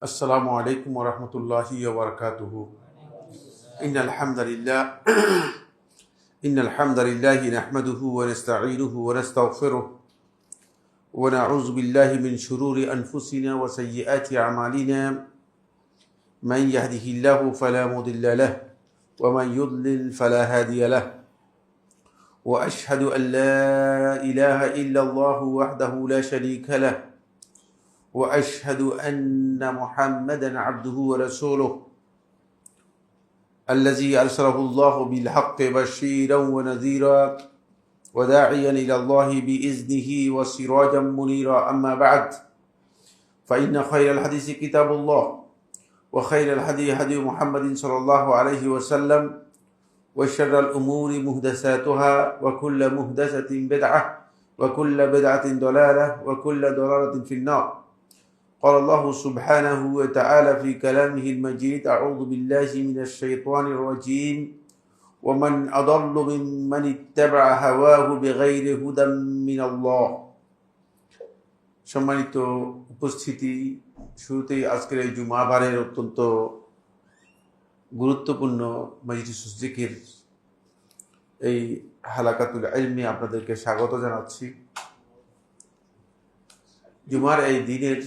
السلام عليكم ورحمة الله وبركاته. إن الحمد لله نحمده ونستعينه ونستغفره ونعوذ بالله من شرور أنفسنا وسيئات أعمالنا. من يهده الله فلا مضل له ومن يضلل فلا هادي له. وأشهد أن لا إله إلا الله وحده لا شريك له وأشهد أن محمدا عبده ورسوله الذي أرسله الله بالحق بشيرا ونذيرا وداعيا إلى الله بإذنه وسراجا منيرا. أما بعد فإن خير الحديث كتاب الله وخير الهدي هدي محمد صلى الله عليه وسلم وشر الأمور محدثاتها وكل محدثة بدعة وكل بدعة ضلالة وكل ضلالة في النار. قال الله سبحانه وتعالى في كلامه المجيد: أعوذ بالله من الشيطان الرجيم ومن أضل ممن اتبع هواه بغير هدى من الله. সম্মানিত উপস্থিতি, শুরুতেই আজকের এই জুমাবারের অত্যন্ত গুরুত্বপূর্ণ মাজলিসুজ জিকির এই হালাকাতুল ইলমি আপনাদেরকে স্বাগত জানাচ্ছি। জুমার এই দিনের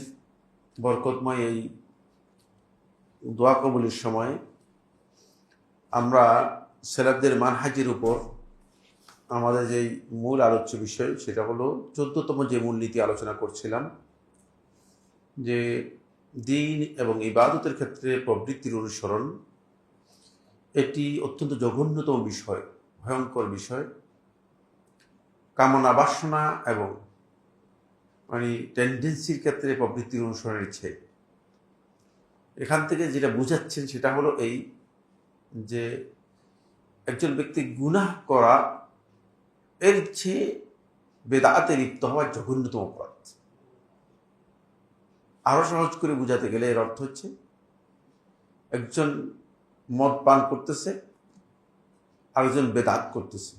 বরকতময় এই দোয়া কবুলের সময় আমরা সেলাফদের মানহাজের উপর আমাদের যেই মূল আলোচ্য বিষয় সেটা হলো 14তম যে মূলনীতি আলোচনা করছিলাম, যে দিন এবং ইবাদতের ক্ষেত্রে প্রবৃত্তির অনুসরণ এটি অত্যন্ত জঘন্যতম বিষয়, ভয়ঙ্কর বিষয়। কামনা বাসনা এবং টেন্ডেন্সির ক্ষেত্রে প্রবৃত্তির অনুসরণের ইচ্ছে, এখান থেকে যেটা বুঝাচ্ছেন সেটা হলো এই যে একজন ব্যক্তি গুনাহ করা এর চেয়ে বেদাতে লিপ্ত হওয়ার জঘন্যতম অপরাধ। আরো সহজ করে বুঝাতে গেলে এর অর্থ হচ্ছে একজন মদ পান করতেছে, আরেকজন বেদাত করতেছে।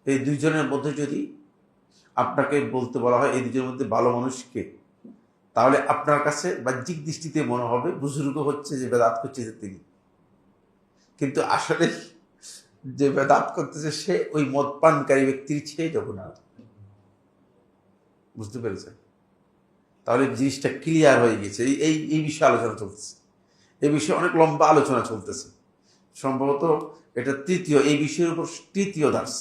এই দুইজনের মধ্যে যদি আপনাকে বলতে বলা হয় এই দুজনের মধ্যে ভালো মানুষকে, তাহলে আপনার কাছে বাহ্যিক দৃষ্টিতে মনে হবে বুজুর্গ হচ্ছে যে বেদাত করছে তিনি, কিন্তু আসলে যে বেদাত করতেছে সে ওই মদ পানকারী ব্যক্তির চেয়ে জঘন্য। বুঝতে পেরেছেন? তাহলে জিনিসটা ক্লিয়ার হয়ে গেছে। এই বিষয়ে আলোচনা চলতেছে, এই বিষয়ে অনেক লম্বা আলোচনা চলতেছে। সম্ভবত এটা এই বিষয়ের উপর তৃতীয় দাস,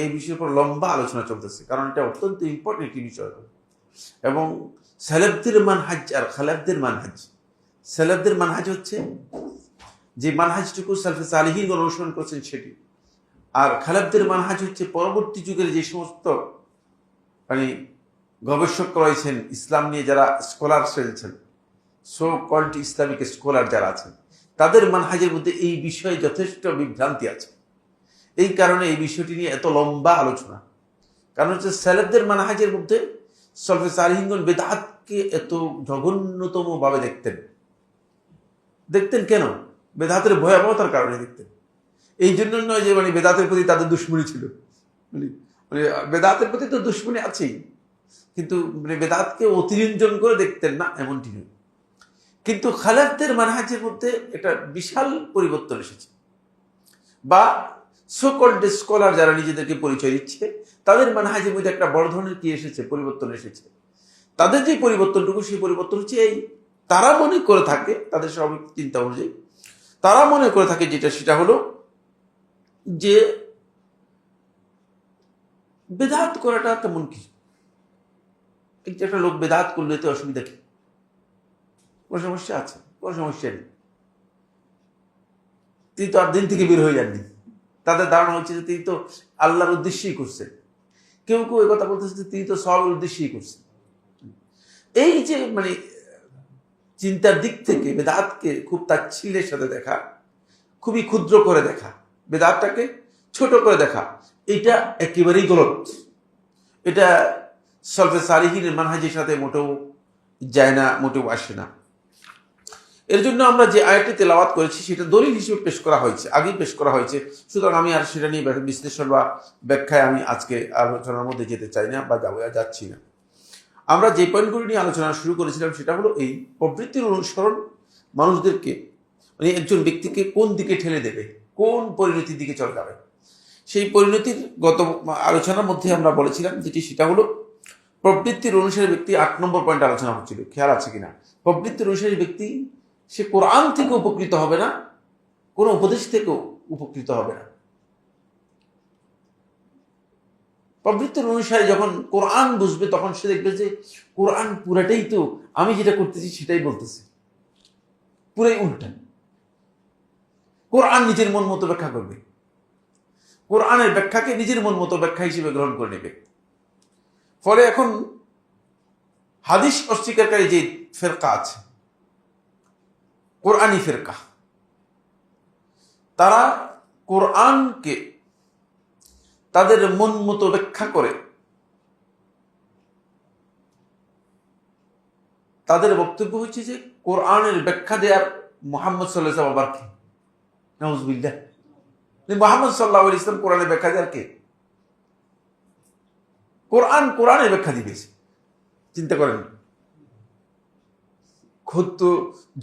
এই বিষয়ের উপর লম্বা আলোচনা চলতেছে, কারণ এটা অত্যন্ত ইম্পর্টেন্ট একটি বিষয়। এবং সালাফদের মানহাজ আর খালাফদের মানহাজ, সালাফদের মানহাজ হচ্ছে যে মানহাজটুকু সালফে সালিহিনগণ অনুসরণ করছেন সেটি, আর খালাফদের মানহাজ হচ্ছে পরবর্তী যুগের যে সমস্ত গবেষক রয়েছেন, ইসলাম নিয়ে যারা স্কলার রয়েছেন, সো কল্ড ইসলামিক স্কলার যারা আছেন, তাদের মানহাজের মধ্যে এই বিষয়ে যথেষ্ট বিভ্রান্তি আছে। এই কারণে এই বিষয়টি নিয়ে এত লম্বা আলোচনা। কারণ হচ্ছে সালাফদের মানহাজের মধ্যে সালফে সালিহিনগণ বেদাতকে এত জঘন্যতম ভাবে দেখতেন। কেন? বেদাতের ভয়াবহতার কারণে দেখতেন। এই জন্য নয় যে বেদাতের প্রতি তাদের দুশ্মনী ছিল, বেদাতের প্রতি তো দুশ্মনী আছেই, কিন্তু বেদাতকে অতিরঞ্জন করে দেখতেন না, এমনটি নয়। কিন্তু খালাফদের মানহাজের মধ্যে একটা বিশাল পরিবর্তন এসেছে, বা সোকল্ড স্কলার যারা নিজেদেরকে পরিচয় দিচ্ছে তাদের মানহাজের মধ্যে একটা বড় ধরনের কি এসেছে, পরিবর্তন এসেছে। তাদের যে পরিবর্তনটুকু, সেই পরিবর্তন হচ্ছে এই, তারা মনে করে থাকে, তাদের স্বাভাবিক চিন্তা অনুযায়ী তারা মনে করে থাকে সেটা হলো যে বেদাত করাটা তেমন কি, একটা লোক বেদাত করলে তো অসুবিধা কি, কোনো সমস্যা আছে? কোনো সমস্যা নেই, তিনি তো আর দিন থেকে বের হয়ে যাননি। তাদের ধারণা হচ্ছে যে তিনি তো আল্লাহর উদ্দেশ্যেই করছেন। কেউ কেউ এই কথা বলতেছে যে তিনি তো সবার উদ্দেশ্যেই করছেন। এই যে চিন্তার দিক থেকে বেদাতকে খুব তাচ্ছিল্যের সাথে দেখা, খুবই ক্ষুদ্র করে দেখা, বেদাতটাকে ছোট করে দেখা, এটা একেবারেই গলত। এটা সালফে সালিহিনের মানহাজের সাথে মোটেও যায় না, মোটেও আসে না। এর জন্য আমরা যে আয়াতটি তেলাওয়াত করেছি সেটা দলিল হিসেবে পেশ করা হয়েছে, আগেই পেশ করা হয়েছে। সুতরাং আমি আর সেটা নিয়ে বিশ্লেষণ বা ব্যাখ্যায় আমি আজকে আলোচনার মধ্যে যেতে চাই না বা যাচ্ছি না। আমরা যে পয়েন্টগুলো নিয়ে আলোচনা শুরু করেছিলাম সেটা হলো এই প্রবৃত্তির অনুসরণ মানুষদেরকে মানে একজন ব্যক্তিকে কোন দিকে ঠেলে দেবে, কোন পরিণতির দিকে চলে যাবে। সেই পরিণতির গত আলোচনার মধ্যে আমরা বলেছিলাম যেটি সেটা হলো প্রবৃত্তির অনুসারী ব্যক্তি 8 নম্বর পয়েন্ট আলোচনা হচ্ছিল, খেয়াল আছে কিনা? প্রবৃত্তির অনুসারী ব্যক্তি সে কোরআন থেকে উপকৃত হবে না, কোনো উপদেশ থেকেও উপকৃত হবে না। প্রবৃত্তির অনুসারী যখন কোরআন বুঝবে তখন সে দেখবে যে কোরআন পুরাটাই তো আমি যেটা করতেছি সেটাই বলতেছি, পুরাই উল্টা। কোরআন নিজের মন মতো ব্যাখ্যা করবে, কোরআনের ব্যাখ্যাকে নিজের মন মতো ব্যাখ্যা হিসেবে গ্রহণ করে নেবে। ফলে এখন হাদিস অস্বীকারী যে ফেরকা আছে, কোরআনী ফেরকা, তারা কোরআনকে তাদের মন মতো ব্যাখ্যা করে তাদের বক্তব্য হচ্ছে যে কোরআনের ব্যাখ্যা দেওয়ার মুহাম্মদ সাল্লাল্লাহু আলাইহি ওয়াসাল্লাম আবার কে? নাউযুবিল্লাহ। মুহাম্মদ সাল্লাল্লাহু আলাইহি ওয়াসাল্লাম কোরআনের ব্যাখ্যা দেওয়ার কে? কোরআনের ব্যাখ্যা দিবেছে। চিন্তা করেন, খুদ তো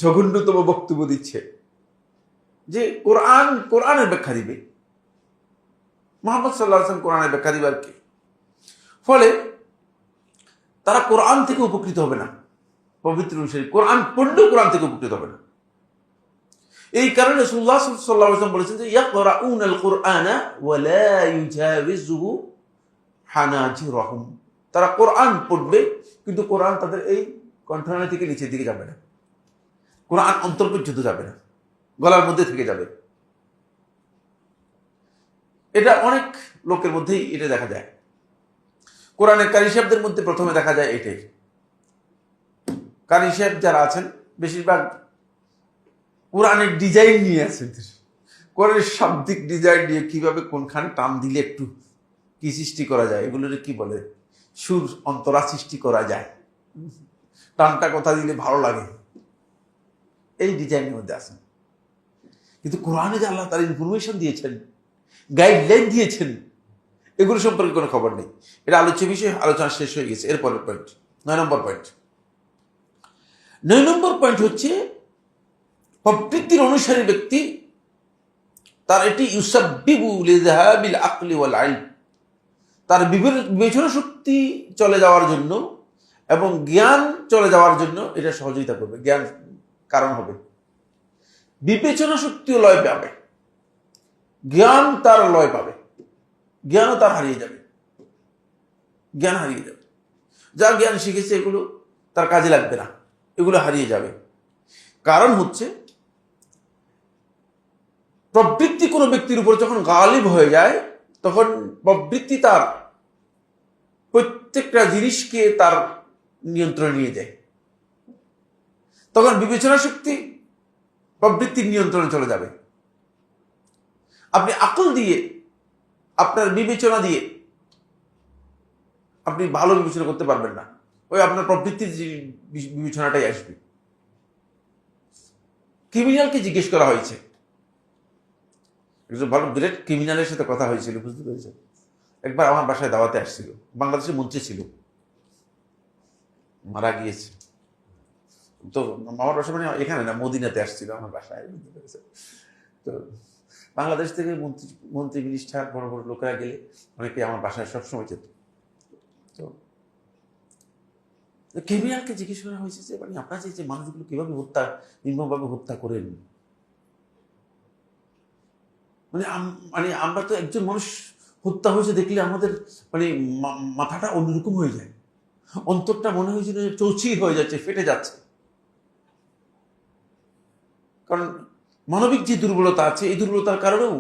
জঘন্যতম বক্তব্য দিচ্ছে যে কোরআনের ব্যাখ্যা দিবে। মুহাম্মদ সাল্লাল্লাহু আলাইহি ওয়াসাল্লাম কোরআনের ব্যাখ্যা দিবে আর কে? ফলে তারা কোরআন থেকে উপকৃত হবে না। পবিত্র অনুসারী কোরআন পড়লেও কোরআন থেকে উপকৃত হবে না। এই কারণে রাসূলুল্লাহ সাল্লাল্লাহু আলাইহি ওয়াসাল্লাম বলেছেন যে ইয়াকরাউনাল কুরআনা ওয়া লা ইউজাবিজুহু হানাজিরহুম, তারা কোরআন পড়বে কিন্তু কোরআন তাদের এই কণ্ঠনালী থেকে নিচের দিকে যাবে না, কোরআন অন্তর পর্যন্ত যাবে না, গলার মধ্যে থেকে যাবে। এটা অনেক লোকের মধ্যেই এটা দেখা যায়। কোরআনের কারি সাহেবদের মধ্যে প্রথমে দেখা যায় এটাই। কারি সাহেব যারা আছেন বেশিরভাগ কোরআনের ডিজাইন নিয়ে আছেন, কোরআনের শাব্দিক ডিজাইন নিয়ে কিভাবে কোনখানে টান দিলে একটু কি সৃষ্টি করা যায়, এগুলোর কি বলে, সুর অন্তরা সৃষ্টি করা যায়, টানটা কথা দিলে ভালো লাগে, এই ডিজাইনের মধ্যে আছেন। কিন্তু কোরআনে যে আল্লাহ তার ইনফরমেশন দিয়েছেন, গাইডলাইন দিয়েছেন, এগুলো সম্পর্কে কোনো খবর নেই। এটা আলোচ্য বিষয়, আলোচনা শেষ হয়ে গেছে। এরপরের পয়েন্ট 9 নম্বর পয়েন্ট। 9 নম্বর পয়েন্ট হচ্ছে প্রবৃত্তির অনুসারী ব্যক্তি তার এটি ইউসাব্বিবু লিযাহাবিল আকলি ওয়াল ইলম, তার বিবেচনা শক্তি চলে যাওয়ার জন্য এবং জ্ঞান চলে যাওয়ার জন্য এটা সহযোগিতা করবে। জ্ঞান কারণ হবে, বিবেচনা শক্তিও লয় পাবে, জ্ঞান তার লয় পাবে, জ্ঞানও তার হারিয়ে যাবে, জ্ঞান হারিয়ে যাবে। যা জ্ঞান শিখেছে এগুলো তার কাজে লাগবে না, এগুলো হারিয়ে যাবে। কারণ হচ্ছে প্রবৃত্তি কোনো ব্যক্তির উপর যখন গালিব হয়ে যায় তখন প্রবৃত্তি তার প্রত্যেকটা জিনিসকে তার নিয়ন্ত্রণে নিয়ে যায়। তখন বিবেচনা শক্তি প্রবৃত্তির নিয়ন্ত্রণে চলে যাবে। আপনি আকল দিয়ে, আপনার বিবেচনা দিয়ে আপনি ভালো বিবেচনা করতে পারবেন না, ওই আপনার প্রবৃত্তির বিবেচনাটাই আসবে। ক্রিমিনালকে জিজ্ঞেস করা হয়েছে, একজন ভালো গ্রেট ক্রিমিনালের সাথে কথা হয়েছিল, বুঝতে পেরেছেন? একবার আমার বাসায় দাওয়াতে আসছিল, বাংলাদেশের মন্ত্রী ছিল, মারা গিয়েছে। তো আমার বাসা মানে এখানে না, মদিনাতে আসছিল আমার বাসায়, বুঝতে পেরেছেন? তো বাংলাদেশ থেকে মন্ত্রী মিনিস্টার বড় বড় লোকেরা গেলে অনেকে আমার বাসায় সবসময় যেত। তো ক্রিমিনালকে জিজ্ঞেস করা হয়েছে যে মানে আপনার যে মানুষগুলো কিভাবে নির্মমভাবে হত্যা করেন, মানে আমরা তো একজন মানুষ হত্যা হয়েছে দেখলে আমাদের মানে মাথাটা অন্যরকম হয়ে যায়, অন্তরটা মনে হয়েছে চৌচির হয়ে যাচ্ছে, ফেটে যাচ্ছে। কারণ মানবিক যে দুর্বলতা আছে এই দুর্বলতার কারণেও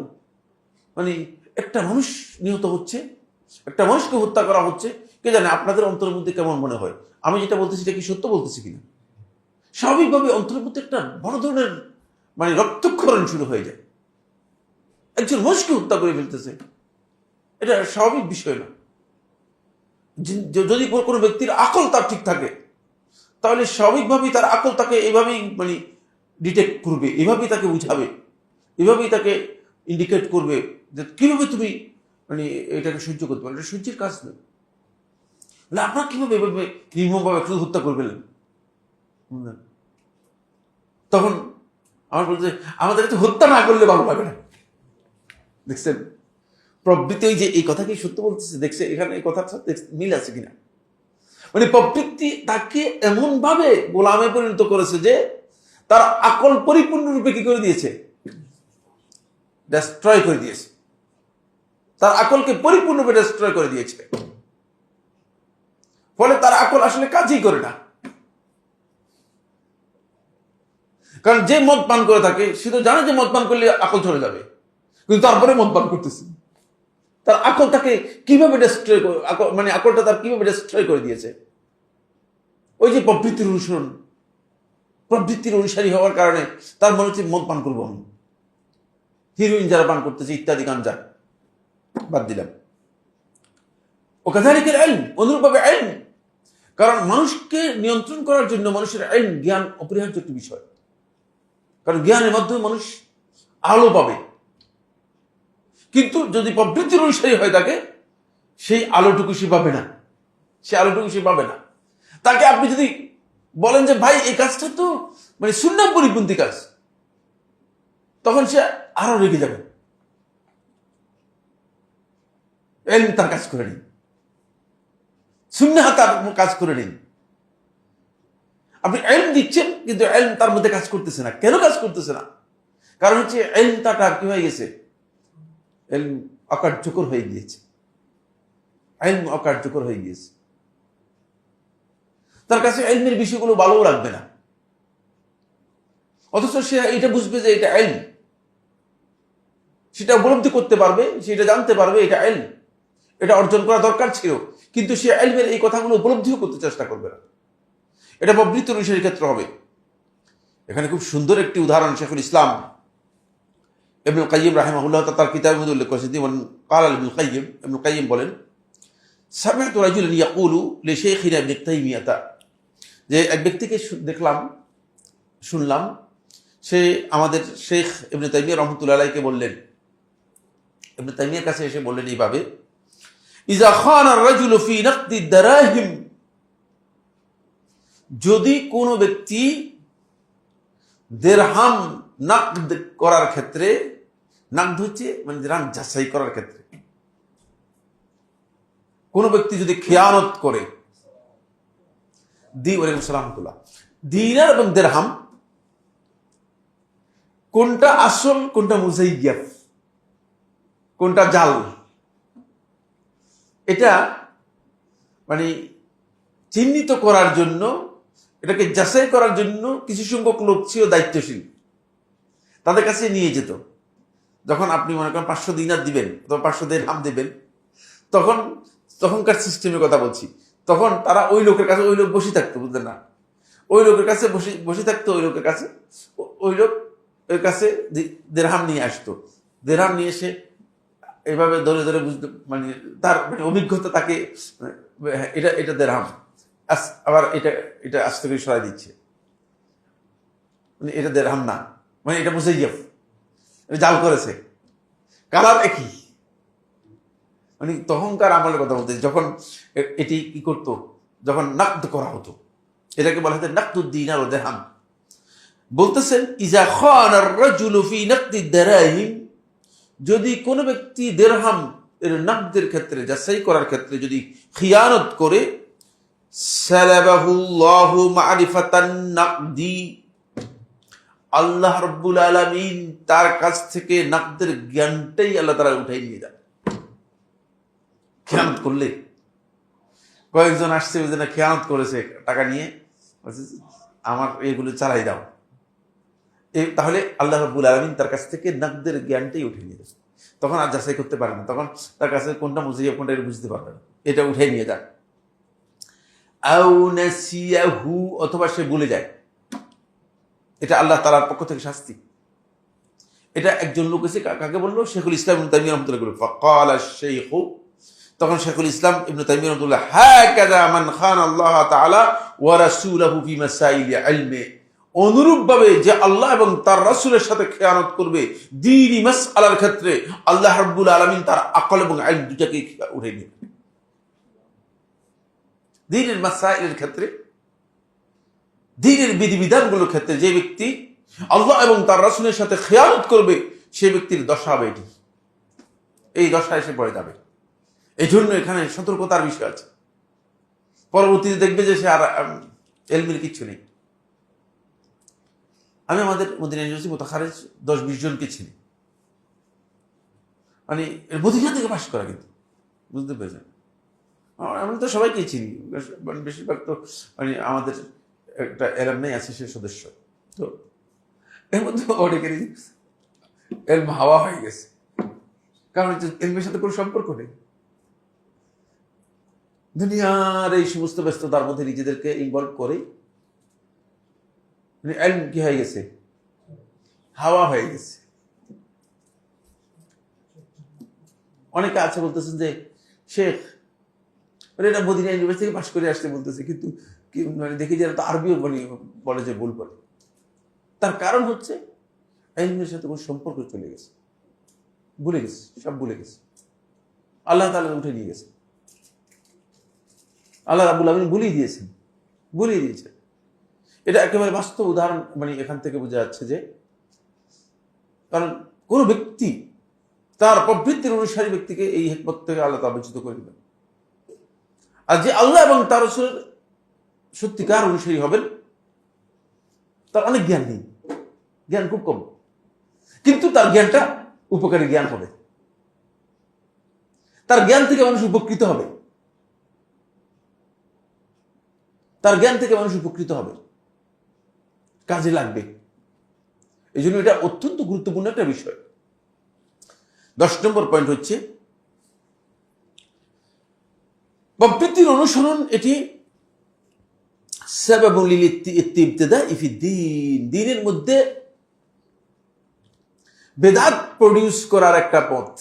মানে একটা মানুষ নিহত হচ্ছে, একটা মানুষকে হত্যা করা হচ্ছে, কে জানে আপনাদের অন্তরের মধ্যে কেমন মনে হয়। আমি যেটা বলতেছি এটা কি সত্য বলতেছি কিনা? স্বাভাবিকভাবে অন্তরের মধ্যে একটা বড় ধরনের মানে রক্তক্ষরণ শুরু হয়ে যায়। একজন মানুষকে হত্যা করে ফেলতেছে, এটা স্বাভাবিক বিষয় না। যদি কোনো ব্যক্তির আকল তার ঠিক থাকে তাহলে স্বাভাবিকভাবেই তার আকল তাকে এভাবেই মানে ডিটেক্ট করবে, এভাবেই তাকে বুঝাবে, এভাবেই তাকে ইন্ডিকেট করবে যে কিভাবে তুমি মানে এটাকে সহ্য করতে পারো। এটা সহ্যের কাজ নয়। আপনারা কিভাবে এভাবে নির্মমভাবে শুধু হত্যা করে ফেললেন? তখন আমার বলছে, আমাদের কাছে হত্যা না করলে ভালো লাগে না। দেখছেন প্রবৃত্তি, ওই যে এই কথা কি সত্য বলতেছে, দেখছে এখানে এই কথার সাথে মিল আছে কিনা। মানে প্রবৃত্তি তাকে এমন ভাবে গোলামে পরিণত করেছে যে তার আকল পরিপূর্ণরূপে কি করে দিয়েছে, ডেস্ট্রয় করে দিয়েছে। তার আকলকে পরিপূর্ণরূপে ডেস্ট্রয় করে দিয়েছে। ফলে তার আকল আসলে কাজই করে না। কারণ যে মদ পান করে থাকে সে তো জানে যে মদ পান করলে আকল চলে যাবে, কিন্তু তারপরে মদ পান করতেছে। তার আকল তাকে কিভাবে ডেস্ট্রয়, মানে আকলটা তার কিভাবে ডেস্ট্রয় করে দিয়েছে। ওই যে প্রবৃত্তির অনুসরণ, প্রবৃত্তির অনুসারী হওয়ার কারণে তার মনে হচ্ছে মদ পান করবো আমি, হিরোইন যারা পান করতেছে ইত্যাদি, গাঞ্জা বাদ দিলাম। ও কাযালিকাল ইলম, অনুরূপভাবে ইলম। কারণ মানুষকে নিয়ন্ত্রণ করার জন্য মানুষের ইলম, জ্ঞান অপরিহার্য একটি বিষয়। কারণ জ্ঞানের মাধ্যমে মানুষ আলো পাবে। কিন্তু যদি প্রবৃত্তির অনুসারী হয় থাকে, সেই আলোটুকু সে পাবে না, সে আলোটুকু সে পাবে না। তাকে আপনি যদি বলেন যে ভাই এই কাজটা তো মানে সুন্নাহ পরিপন্থী কাজ, তখন সে আরো রেগে যাবে। ইলম তার কাজ করে নিন, সুন্নাহ তার কাজ করে নিন। আপনি ইলম দিচ্ছেন কিন্তু ইলম তার মধ্যে কাজ করতেছে না। কেন কাজ করতেছে না? কারণ হচ্ছে ইলম তার কি হয়ে গেছে, ইলম অকার্যকর হয়ে গিয়েছে। ইলম অকার্যকর হয়ে গিয়েছে, তার কাছে ইলমের বিষয়গুলো ভালোও লাগবে না। অথচ সে এটা বুঝবে যে এটা ইলম, সেটা উপলব্ধি করতে পারবে, সেটা জানতে পারবে এটা ইলম, এটা অর্জন করা দরকার ছিল, কিন্তু সে ইলমের এই কথাগুলো উপলব্ধিও করতে চেষ্টা করবে না। এটা প্রবৃত্তি অনুসারীর ক্ষেত্রে হবে। এখানে খুব সুন্দর একটি উদাহরণ শেখুল ইসলাম ইবনুল কাইয়িম রাহিমাহুল্লাহ তার কিতাবের মধ্যে উল্লেখ করেছেন। যেমন ক্বালা ইবনুল কাইয়িম বলেন, সামি'তু রাজুলান ইয়াকুলু লিশাইখিনা ইবনে তাইমিয়াহ, যে এক ব্যক্তিকে দেখলাম, শুনলাম, সে আমাদের শেখ ইবনে তাইমিয়া রাহমাতুল্লাহি আলাইহিকে বললেন, ইবনে তাইমিয়ার কাছে এসে বললেন এইভাবে, ইযা খানা আর-রাজুলু ফি নাকদি দারাহিম, যদি কোনো ব্যক্তি দিরহাম নাকদ করার ক্ষেত্রে, নাকদ হচ্ছে মানে দিরহাম যাচাই করার ক্ষেত্রে, কোনো ব্যক্তি যদি খেয়ানত করে, দিনার এবং দিরহাম কোনটা আসল কোনটা মুজাইয়াফ, কোনটা জাল, এটা মানে চিহ্নিত করার জন্য, এটাকে যাচাই করার জন্য কিছু সংখ্যক লোক ছিল দায়িত্বশীল, তাদের কাছে নিয়ে যেত। যখন আপনি মনে করেন 500 দিনার দিবেন অথবা 500 দিরহাম দিবেন, তখনকার সিস্টেমের কথা বলছি, তখন তারা ওই লোকের কাছে, ওই লোক বসে থাকতো, বুঝলেন না, ওই লোকের কাছে বসে থাকতো, ওই লোকের কাছে, ওই লোক ওই কাছে দিরহাম নিয়ে আসতো। দিরহাম নিয়ে এসে এইভাবে ধরে ধরে বুঝতে, মানে তার মানে অভিজ্ঞতা তাকে, এটা এটা দিরহাম, আবার এটা এটা আস্তে করে সরাই দিচ্ছে, মানে এটা দিরহাম না, মানে এটা মুজাইয়াফ, জাল করেছে, কালার একই। মানে তখনকার আমলের কথা বলতে, যখন এটি কি করতো, যখন নাকদ করা হতো, এটাকে বলা হতো নাকদুদ দিনার ও দিরহাম। বলতেছেন ইজা খানা আর-রাজুলু ফি নাকদি দারাহিম, যদি কোনো ব্যক্তি দিরহাম এর নাকদের ক্ষেত্রে, যাচাই করার ক্ষেত্রে যদি খিয়ানত করে, সালাবাহুল্লাহু মা'রিফাতান নাকদি, আল্লাহ রাব্বুল আলামিন তার কাছ থেকে নাকদের জ্ঞানটাই আল্লাহ তাআলা উঠাই নিয়ে যান। খেয়ানত করলে, কয়েকজন আসছে ওই জন্য খেয়ানত করেছে, টাকা নিয়ে আমার এগুলো চালাই দাও, তাহলে আল্লাহ রাব্বুল আলামিন তার কাছ থেকে নাকদের জ্ঞানটাই উঠে নিয়ে যাবে। তখন আর যাচাই করতে পারে না, তখন তার কাছে কোনটা মুজাইয়াফ কোনটা বুঝতে পারবে না, এটা উঠে নিয়ে যান। আও নাসিয়াহু, অথবা সে ভুলে যায়, এটা আল্লাহ তাআলার পক্ষ থেকে শাস্তি। এটা একজন লোক এসে কাকে বললো, শেখুল ইসলাম ইবনে তাইমিয়া রাহমাতুল্লাহ বলল, ফাকাল আশ-শাইখ, তখন শেখুল ইসলাম ইবনে তাইমিয়া রাহমাতুল্লাহ, হাকাযা মান খানা আল্লাহ তাআলা ওয়া রাসূলহু ফি মাসাইল ইলমি, অনুরূপভাবে যে আল্লাহ এবং তার রাসূলের সাথে খেয়ানত করবে দ্বীনি মাসআলার ক্ষেত্রে, আল্লাহ রাব্বুল আলামিন তার আকল এবং ইলম দুটাকে উঠে নেবে। দ্বীনের মাসাইলের ক্ষেত্রে, দ্বীনের বিধিবিধানগুলোর ক্ষেত্রে যে ব্যক্তি আল্লাহ এবং তার রাসূলের সাথে খেয়ানত করবে, সে ব্যক্তির দশা হবে এটি, এই দশায় এসে পড়ে যাবে। এই জন্য এখানে সতর্কতার বিষয় আছে। পরবর্তীতে দেখবে যে সে আর এলমের কিচ্ছু নেই। আমি আমাদের মদিনা ইউনিভার্সিটি মোতাখারিজ 10-20 জনকে চিনি, মানে মদিনা থেকে পাশ করা, কিন্তু বুঝতে পেরেছেন, আমি তো সবাইকেই চিনি, বেশিরভাগ তো মানে আমাদের একটা এলামনাই আছে, সে সদস্য। তো এর মধ্যে অনেকেরই এলম হাওয়া হয়ে গেছে, কারণ এলমের সাথে কোনো সম্পর্ক নেই। দুনিয়ার এই সমস্ত ব্যস্ততার মধ্যে নিজেদেরকে ইনভলভ করে এলম কি হয়ে গেছে, হাওয়া হয়ে গেছে। অনেকে আছে বলতেছেন যে শেখ এটা মদিনা ইউনিভার্সিটি থেকে পাশ করে আসতে বলতেছে, কিন্তু মানে দেখি যারা তো আরবিও বলে যে ভুল বলে। তার কারণ হচ্ছে এলমের সাথে কোনো সম্পর্ক চলে গেছে, ভুলে গেছে, সব ভুলে গেছে। আল্লাহ তাআলা উঠে নিয়ে গেছে, আল্লাহ রাব্বুল আলামিন ভুলিয়ে দিয়েছেন, ভুলিয়ে দিয়েছেন। এটা একেবারে বাস্তব উদাহরণ, মানে এখান থেকে বোঝা যাচ্ছে যে, কারণ কোন ব্যক্তি তার প্রবৃত্তির অনুসারী ব্যক্তিকে এই হিকমত থেকে আল্লাহ তাআলা বঞ্চিত করে দিবেন। আর যে আল্লাহ এবং তার রাসূলের সত্যিকার অনুসারী হবেন, তার অনেক জ্ঞান নেই, জ্ঞান খুব কম, কিন্তু তার জ্ঞানটা উপকারী জ্ঞান হবে, তার জ্ঞান থেকে মানুষ উপকৃত হবে, তার জ্ঞান থেকে মানুষ উপকৃত হবে, কাজে লাগবে। এই জন্য এটা অত্যন্ত গুরুত্বপূর্ণ একটা বিষয়। 10 নম্বর পয়েন্ট হচ্ছে প্রবৃত্তির অনুসরণ, এটি সাবাবুল লিল-ইবতিদাই ফিদ-দীন, দ্বীনের মধ্যে বেদাত প্রডিউস করার একটা পথ।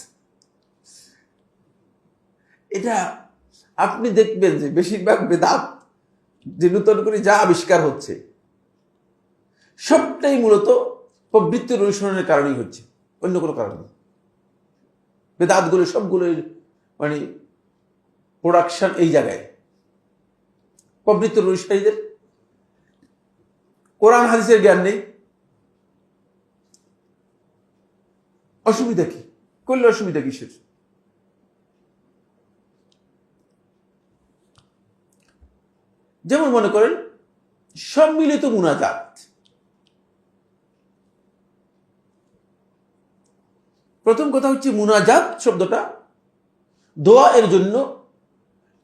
এটা আপনি দেখবেন যে বেশিরভাগ বেদাত যে নতুন করে যা আবিষ্কার হচ্ছে, সবটাই মূলত প্রবৃত্তির অনুসরণের কারণেই হচ্ছে, অন্য কোনো কারণ নেই। বেদাতগুলো সবগুলো মানে প্রোডাকশন এই জায়গায়, প্রবৃত্তির অনুসারীদের কোরআন হাদিসের জ্ঞান নেই। অসুবিধা কি করলে, অসুবিধা কিসের? যেমন মনে করেন সম্মিলিত মুনাজাত, প্রথম কথা হচ্ছে মুনাজাত শব্দটা দোয়া এর জন্য,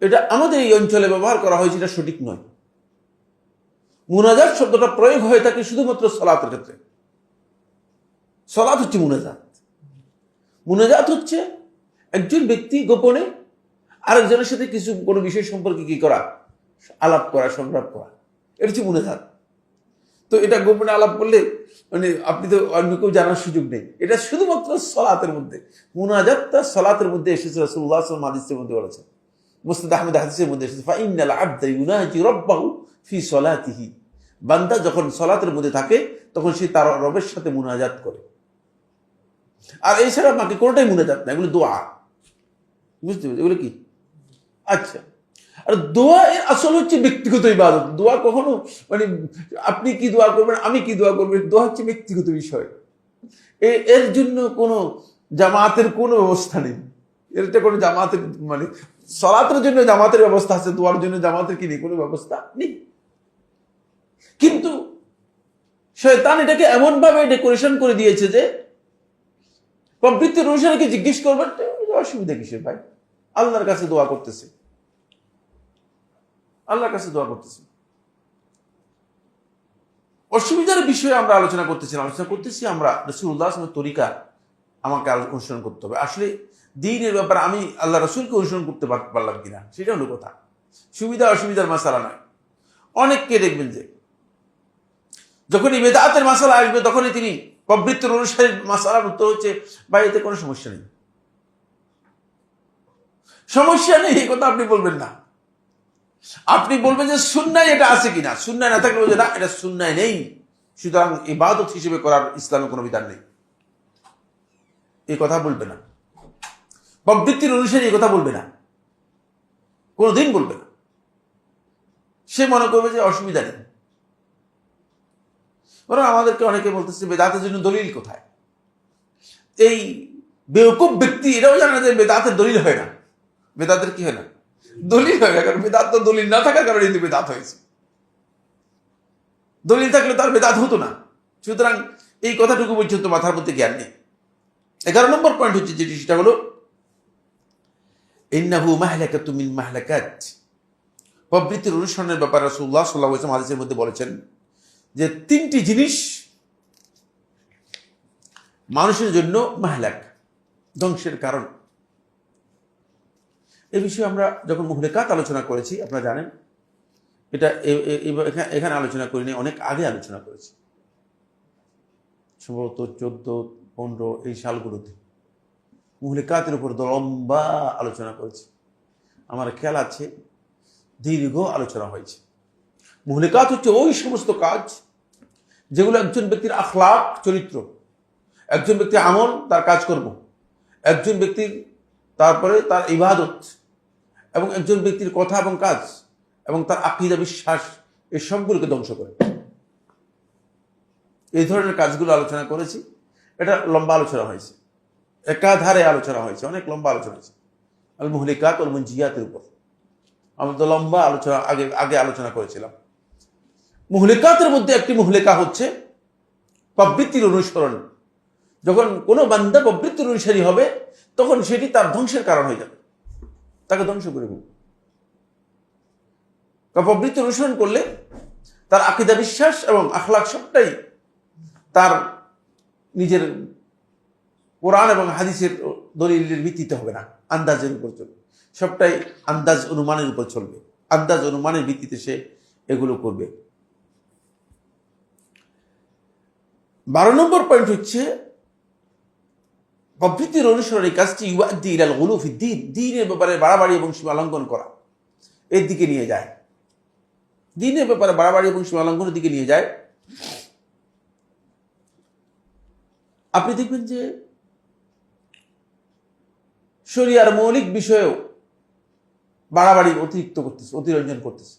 এটা আমাদের এই অঞ্চলে ব্যবহার করা হয়েছে, এটা সঠিক নয়। মুনাজাত শব্দটা প্রয়োগ হয়ে থাকে শুধুমাত্র সালাতের ক্ষেত্রে। সালাত হচ্ছে মুনাজাত। মুনাজাত হচ্ছে একজন ব্যক্তি গোপনে আরেকজনের সাথে কিছু কোনো বিষয় সম্পর্কে কি করা, আলাপ করা, সংলাপ করা, এটা হচ্ছে মুনাজাত। তো এটা গোপনে আলাপ করলে মানে আপনি তো অন্য কেউ জানার সুযোগ নেই, এটা শুধুমাত্র সালাতের মধ্যে। মুনাজাতটা সালাতের মধ্যে এসেছে, রাসূলুল্লাহ সাল্লাল্লাহু আলাইহি ওয়াসাল্লাম হাদিসের মধ্যে বলেছেন, মুসনাদ আহমদ হাদিসের মধ্যে এসেছে, ফাইন্নাল আবদা ইউনাজি রাব্বাহু ফি সালাতিহি, বান্দা যখন সালাতের মধ্যে থাকে তখন সে তার রবের সাথে মুনাজাত করে। আর এছাড়া বাকি কোনোটাই মুনাজাত না, এগুলো দোয়া। বুঝতে পেরেছি এগুলো কি? আচ্ছা, আর দোয়া এর আসল হচ্ছে ব্যক্তিগত ইবাদত। দোয়া কখনো মানে আপনি কি দোয়া করবেন, আমি কি দোয়া করবেন, দোয়া হচ্ছে ব্যক্তিগত বিষয়। এর জন্য কোনো জামাতের কোনো ব্যবস্থা নেই। এটা কোনো জামাতের মানে সালাতের জন্য জামাতের ব্যবস্থা আছে, দোয়ার জন্য জামাতের কি নেই, কোনো ব্যবস্থা নেই। কিন্তু শয়তান এটাকে এমন ভাবে ডেকোরেশন করে দিয়েছে যে প্রবৃত্তির অনুসারীকে জিজ্ঞেস করবেন অসুবিধা কিসের ভাই, আল্লাহর কাছে দোয়া করতেছে, আল্লাহর কাছে দোয়া করতেছে। অসুবিধার বিষয়ে আমরা আলোচনা করতেছি আমরা রাসূলুল্লাহ সাল্লাল্লাহু আলাইহি ওয়াসাল্লামের তরিকা আমাকে অনুসরণ করতে হবে। আসলে দ্বীনের ব্যাপারে আমি আল্লাহ রাসূলকে অনুসরণ করতে পারলাম কিনা, সেটা হলো কথা। সুবিধা অসুবিধার মাসালা নয়। অনেককে দেখবেন যে যখনই বেদাতের মাসালা আসবে তখনই তিনি প্রবৃত্তির অনুসারী মাসালার উত্তর হচ্ছে ভাই এতে কোনো সমস্যা নেই, সমস্যা নেই, এই কথা আপনি বলবেন না। আপনি বলবেন যে সুন্নায় এটা আছে কিনা, সুন্নায় না থাকলে বলবে না এটা সুন্নায় নেই, সুতরাং ইবাদত হিসেবে করার ইসলামে কোনো বিধান নেই, এই কথা বলবে না। প্রবৃত্তির অনুসারী এই কথা বলবে না, কোনোদিন বলবে না। সে মনে করবে যে অসুবিধা নেই। বরং আমাদেরকে অনেকে বলতেছে বেদাতের জন্য দলিল কোথায়। এই বেওকুফ ব্যক্তি এটাও জানে না যে বেদাতের দলিল হয় না। বেদাতের কি হয় না? দলিল হয় না। কারণ বেদাত তো দলিল না থাকার কারণে কিন্তু বেদাত হয়েছে। দলিল থাকলে তার বেদাত হতো না। সুতরাং এই কথাটুকু পর্যন্ত মাথার মধ্যে জ্ঞান নেই। 11 নম্বর পয়েন্ট হচ্ছে যেটি, সেটা হলো ইন্নাহু মাহলাকাতুম মিন মাহলাকাত। প্রবৃত্তির অনুসরণের ব্যাপারে রাসূলুল্লাহ সাল্লাল্লাহু আলাইহি ওয়াসাল্লাম হাদিসের মধ্যে বলেছেন যে 3টি জিনিস মানুষের জন্য মাহলাক, ধ্বংসের কারণ। এই বিষয়ে আমরা যখন মুহলিকাত আলোচনা করেছি, আপনারা জানেন, এটা এখানে আলোচনা করিনি, অনেক আগে আলোচনা করেছি, সম্ভবত 14-15 এই সালগুলোতে মুহলিকাতের উপর লম্বা আলোচনা করেছি। আমার খেয়াল আছে দীর্ঘ আলোচনা হয়েছে। মুহলিকাত হচ্ছে ওই সমস্ত কাজ যেগুলো একজন ব্যক্তির আখলাক, চরিত্র, একজন ব্যক্তির আমল, তার কাজকর্ম, একজন ব্যক্তির তারপরে তার ইবাদত, এবং একজন ব্যক্তির কথা এবং কাজ এবং তার আকীদা, বিশ্বাস, এই সবগুলোকে ধ্বংস করে। এই ধরনের কাজগুলো আলোচনা করেছি। এটা লম্বা আলোচনা হয়েছে, একাধারে আলোচনা হয়েছে, অনেক লম্বা আলোচনা হয়েছে আল মুহলিকাত ওয়াল মুনজিয়াতের উপর। আমরা তো লম্বা আলোচনা আগে আলোচনা করেছিলাম। মুহলিকাতের মধ্যে একটি মুহলিকা হচ্ছে প্রবৃত্তির অনুসরণ। যখন কোনো বান্দা প্রবৃত্তির অনুসারী হবে, তখন সেটি তার ধ্বংসের কারণ হয়ে যাবে, তাকে ধ্বংস করে দেবে। প্রবৃত্তি অনুসরণ করলে তার আকীদা, বিশ্বাস এবং আখলাক সবটাই তার নিজের কোরআন এবং হাদিসের দলিলের ভিত্তিতে হবে না, আন্দাজের উপর চলবে। সবটাই আন্দাজ, অনুমানের উপর চলবে। আন্দাজ, অনুমানের ভিত্তিতে সে এগুলো করবে। 12 নম্বর পয়েন্ট হচ্ছে প্রবৃত্তির অনুসরণ এই কাজটি ইউআদ্দি ইলাল গুলু ফিদ্দীন, দ্বীনের ব্যাপারে বাড়াবাড়ি এবং সীমা লঙ্ঘন করা, এর দিকে নিয়ে যায়। দ্বীনের ব্যাপারে বাড়াবাড়ি এবং সীমা লঙ্ঘনের দিকে নিয়ে যায়। আপনি দেখবেন যে শরিয়ার মৌলিক বিষয়েও বাড়াবাড়ি অতিরিক্ত করতেছে, অতিরঞ্জন করতেছে।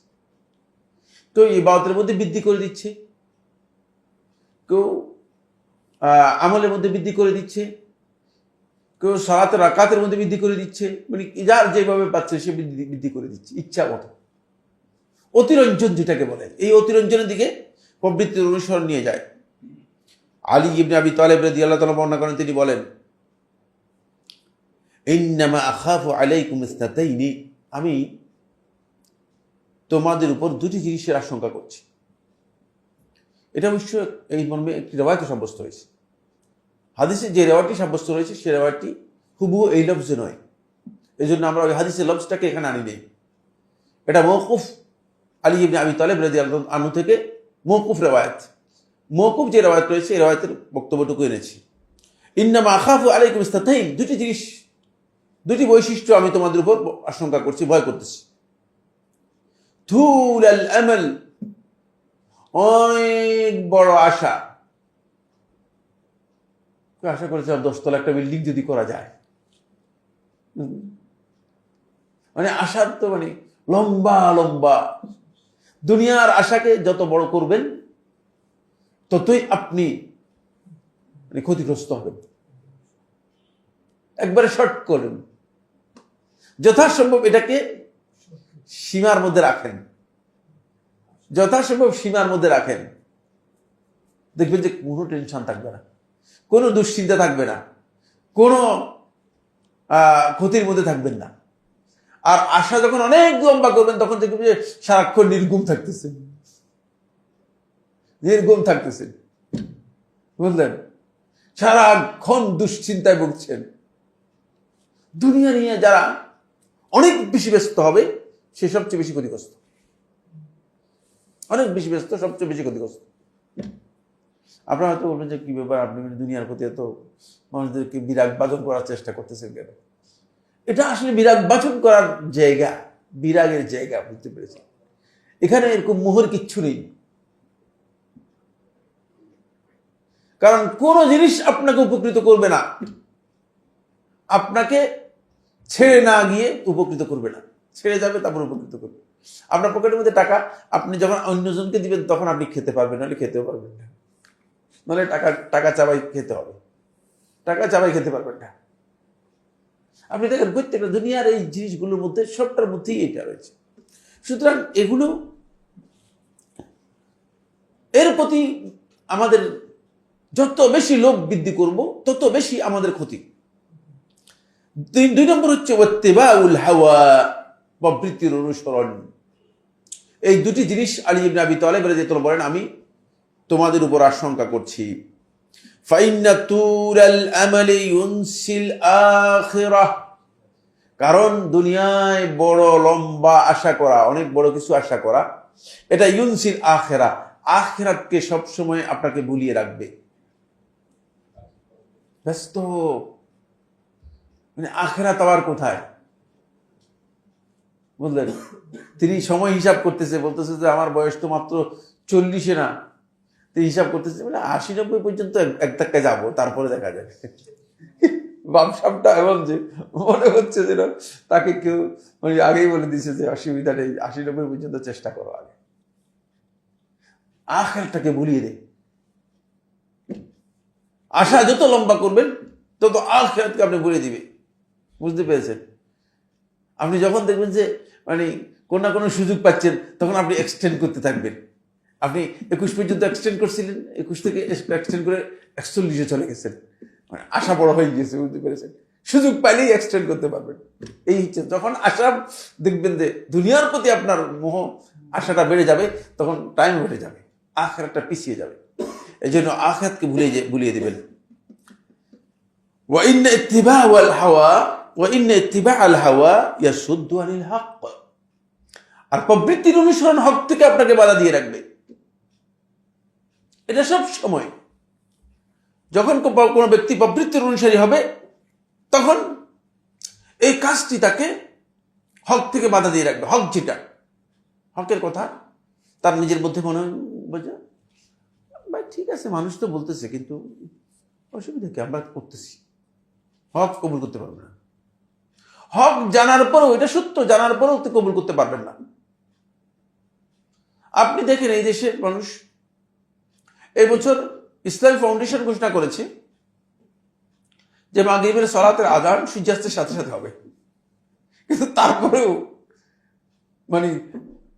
কেউ ইবাদতের মধ্যে বৃদ্ধি করে দিচ্ছে, কেউ আমলের মধ্যে বৃদ্ধি করে দিচ্ছে, কেউ সালাতের রাকাতের মধ্যে বৃদ্ধি করে দিচ্ছে। মানে যার যেভাবে পাচ্ছে সে বৃদ্ধি করে দিচ্ছে ইচ্ছা মতো। অতিরঞ্জন যেটাকে বলে, এই অতিরঞ্জনের দিকে প্রবৃত্তির অনুসরণ নিয়ে যায়। আলী ইবনে আবি তালেব রাদিয়াল্লাহু তাআলা বর্ণনা করেন, তিনি বলেন, ইন্নামা আখাফু আলাইকুম ইসনাতাইনি, আমি তোমাদের উপর 2টি জিনিসের আশঙ্কা করছি। এটা অবশ্য এই মর্মে একটি রিওয়ায়াতে সাব্যস্ত হয়েছে। হাদিসে যে রিওয়ায়াতটি সাব্যস্ত রয়েছে সে রিওয়ায়াতটি হুবহু এই লফজে নয়, এই জন্য আমরা ওই হাদিসের লফজটাকে এখানে আনি নেই। এটা মওকুফ আলী ইবনে আবি তালেব রাদিয়াল্লাহু আনহু থেকে মওকুফ রিওয়ায়াত। মওকুফ যে রিওয়ায়াত রয়েছে এই রিওয়ায়াতের বক্তব্যটুকু এনেছি। ইন্নামা আখাফু আলাইকুম ইসনাতাইন, 2টি জিনিস, 2টি বৈশিষ্ট্য আমি তোমাদের উপর আশঙ্কা করছি, ভয় করতেছি। তুল আল আমাল, অনেক বড় আশা। আশা করেছে 10 তলা একটা বিল্ডিং যদি করা যায়, মানে আশার তো মানে লম্বা লম্বা। দুনিয়ার আশাকে যত বড় করবেন ততই আপনি মানে ক্ষতিগ্রস্ত হবেন। একবারে শর্ট করুন, যথাসম্ভব এটাকে সীমার মধ্যে রাখেন, যথাসম্ভব সীমার মধ্যে রাখেন। দেখবেন যে কোনো টেনশন থাকবে না, কোনো দুশ্চিন্তা থাকবে না, কোনো ক্ষতির মধ্যে থাকবেন না। আর আশা যখন অনেক লম্বা করবেন তখন দেখবেন যে সারাক্ষণ নির্গুম থাকতেছেন, নির্গুম থাকতেছেন, বুঝলেন? সারাক্ষণ দুশ্চিন্তায় ভুগছেন। দুনিয়া নিয়ে যারা অনেক বেশি ব্যস্ত হবে সে সবচেয়ে বেশি ক্ষতিগ্রস্ত, অনেক বেশি ব্যস্ত, সবচেয়ে বেশি ক্ষতিগ্রস্ত। আপনারা হয়তো বলবেন যে কি ব্যাপার, আপনি দুনিয়ার প্রতি এত মানুষদেরকে বিরাগ বাজন করার চেষ্টা করতেছেন কেন? এটা আসলে বিরাগ বাজন করার জায়গা, বিরাগের জায়গা, বুঝতে পেরেছি? এখানে এরকম মোহর কিচ্ছু নেই। কারণ কোন জিনিস আপনাকে উপকৃত করবে না, আপনাকে ছেড়ে না গিয়ে উপকৃত করবে না, ছেড়ে যাবে তারপর উপকৃত করবে। আপনার পকেটের মধ্যে টাকা, আপনি যখন অন্যজনকে দিবেন তখন আপনি খেতে পারবেন, নাহলে খেতেও পারবেন না। নাহলে টাকা চাবাই খেতে হবে, টাকা চাবাই খেতে পারবেন না। আপনি দেখেন প্রত্যেকটা দুনিয়ার এই জিনিসগুলোর মধ্যে সবটার মধ্যেই এটা রয়েছে। সুতরাং এগুলো, এর প্রতি আমাদের যত বেশি লোভ বৃদ্ধি করব তত বেশি আমাদের ক্ষতি। 2 নম্বর হচ্ছে ওয়াত্তিবাউল হাওয়া, প্রবৃত্তির অনুসরণ। এই দুটি জিনিস আলী ইবনে আবি তালেব রাদিয়াল্লাহু বলেন, আমি তোমাদের উপর আশঙ্কা করছি। ফাইন্না তুলাল আমালি ইউনসিল আখিরাহ, কারণ দুনিয়ায় বড় লম্বা আশা করা, অনেক বড় কিছু আশা করা, এটা ইউনসিল আখিরা, আখিরাতকে সবসময় আপনাকে ভুলিয়ে রাখবে। ব্যস্ত, মানে আখিরাত আবার কোথায়, বুঝলেন? তিনি সময় হিসাব করতেছে, বলতেছে যে আমার বয়স তো মাত্র 40 না। তিনি হিসাব করতেছে, মানে 80-90 পর্যন্ত এক ধাক্কায় যাবো, তারপরে দেখা যাবে। বাপসাপটা এমন যে মনে হচ্ছে যেন তাকে কেউ মানে আগেই বলে দিছে যে অসুবিধা নেই, 80-90 পর্যন্ত চেষ্টা করো আগে। আখিরাতটাকে ভুলিয়ে দেয়। আশা যত লম্বা করবেন তত আখিরাতকে আপনি ভুলিয়ে দিবে। বুঝতে পেরেছেন? আপনি যখন দেখবেন যে মানে কোনো না কোনো সুযোগ পাচ্ছেন, তখন আপনি এক্সটেন্ড করতে থাকবেন। আপনি 21 পর্যন্ত এক্সটেন্ড করছিলেন, 21 থেকে এক্সটেন্ড করে 41-এ চলে গেছেন, মানে আশা বড় হয়ে গিয়েছে। বুঝতে পেরেছেন? সুযোগ পাইলেই এক্সটেন্ড করতে পারবেন। এই হচ্ছে, যখন আশা দেখবেন যে দুনিয়ার প্রতি আপনার মোহ, আশাটা বেড়ে যাবে, তখন টাইম বেড়ে যাবে, আখিরাতটা পিছিয়ে যাবে। এই জন্য আখিরাতকে ভুলিয়ে দিবেন। ওয়া ইন্না ইত্তিবাআল হাওয়া ইয়াসুদ্দু আনিল হক, আর প্রবৃত্তির অনুসরণ হক থেকে আপনাকে বাধা দিয়ে রাখবে। এটা সব সময়, যখন কোনো ব্যক্তি প্রবৃত্তির অনুসারী হবে, তখন এই কাজটি তাকে হক থেকে বাধা দিয়ে রাখবে। হক যেটা, হকের কথা তার নিজের মধ্যে মনে বোঝা, ভাই ঠিক আছে, মানুষ তো বলতেছে, কিন্তু অসুবিধা কি, আমরা করতেছি। হক কবুল করতে পারবে না। হক জানার পরেও, এটা সত্য জানার পরেও তো কবুল করতে পারবেন না। আপনি দেখেন এই দেশের মানুষ এই বছর ইসলামী ফাউন্ডেশন ঘোষণা করেছে যে মাগরিবের সালাতের আযান সূর্যাস্তের সাথে সাথে হবে, কিন্তু তারপরেও মানে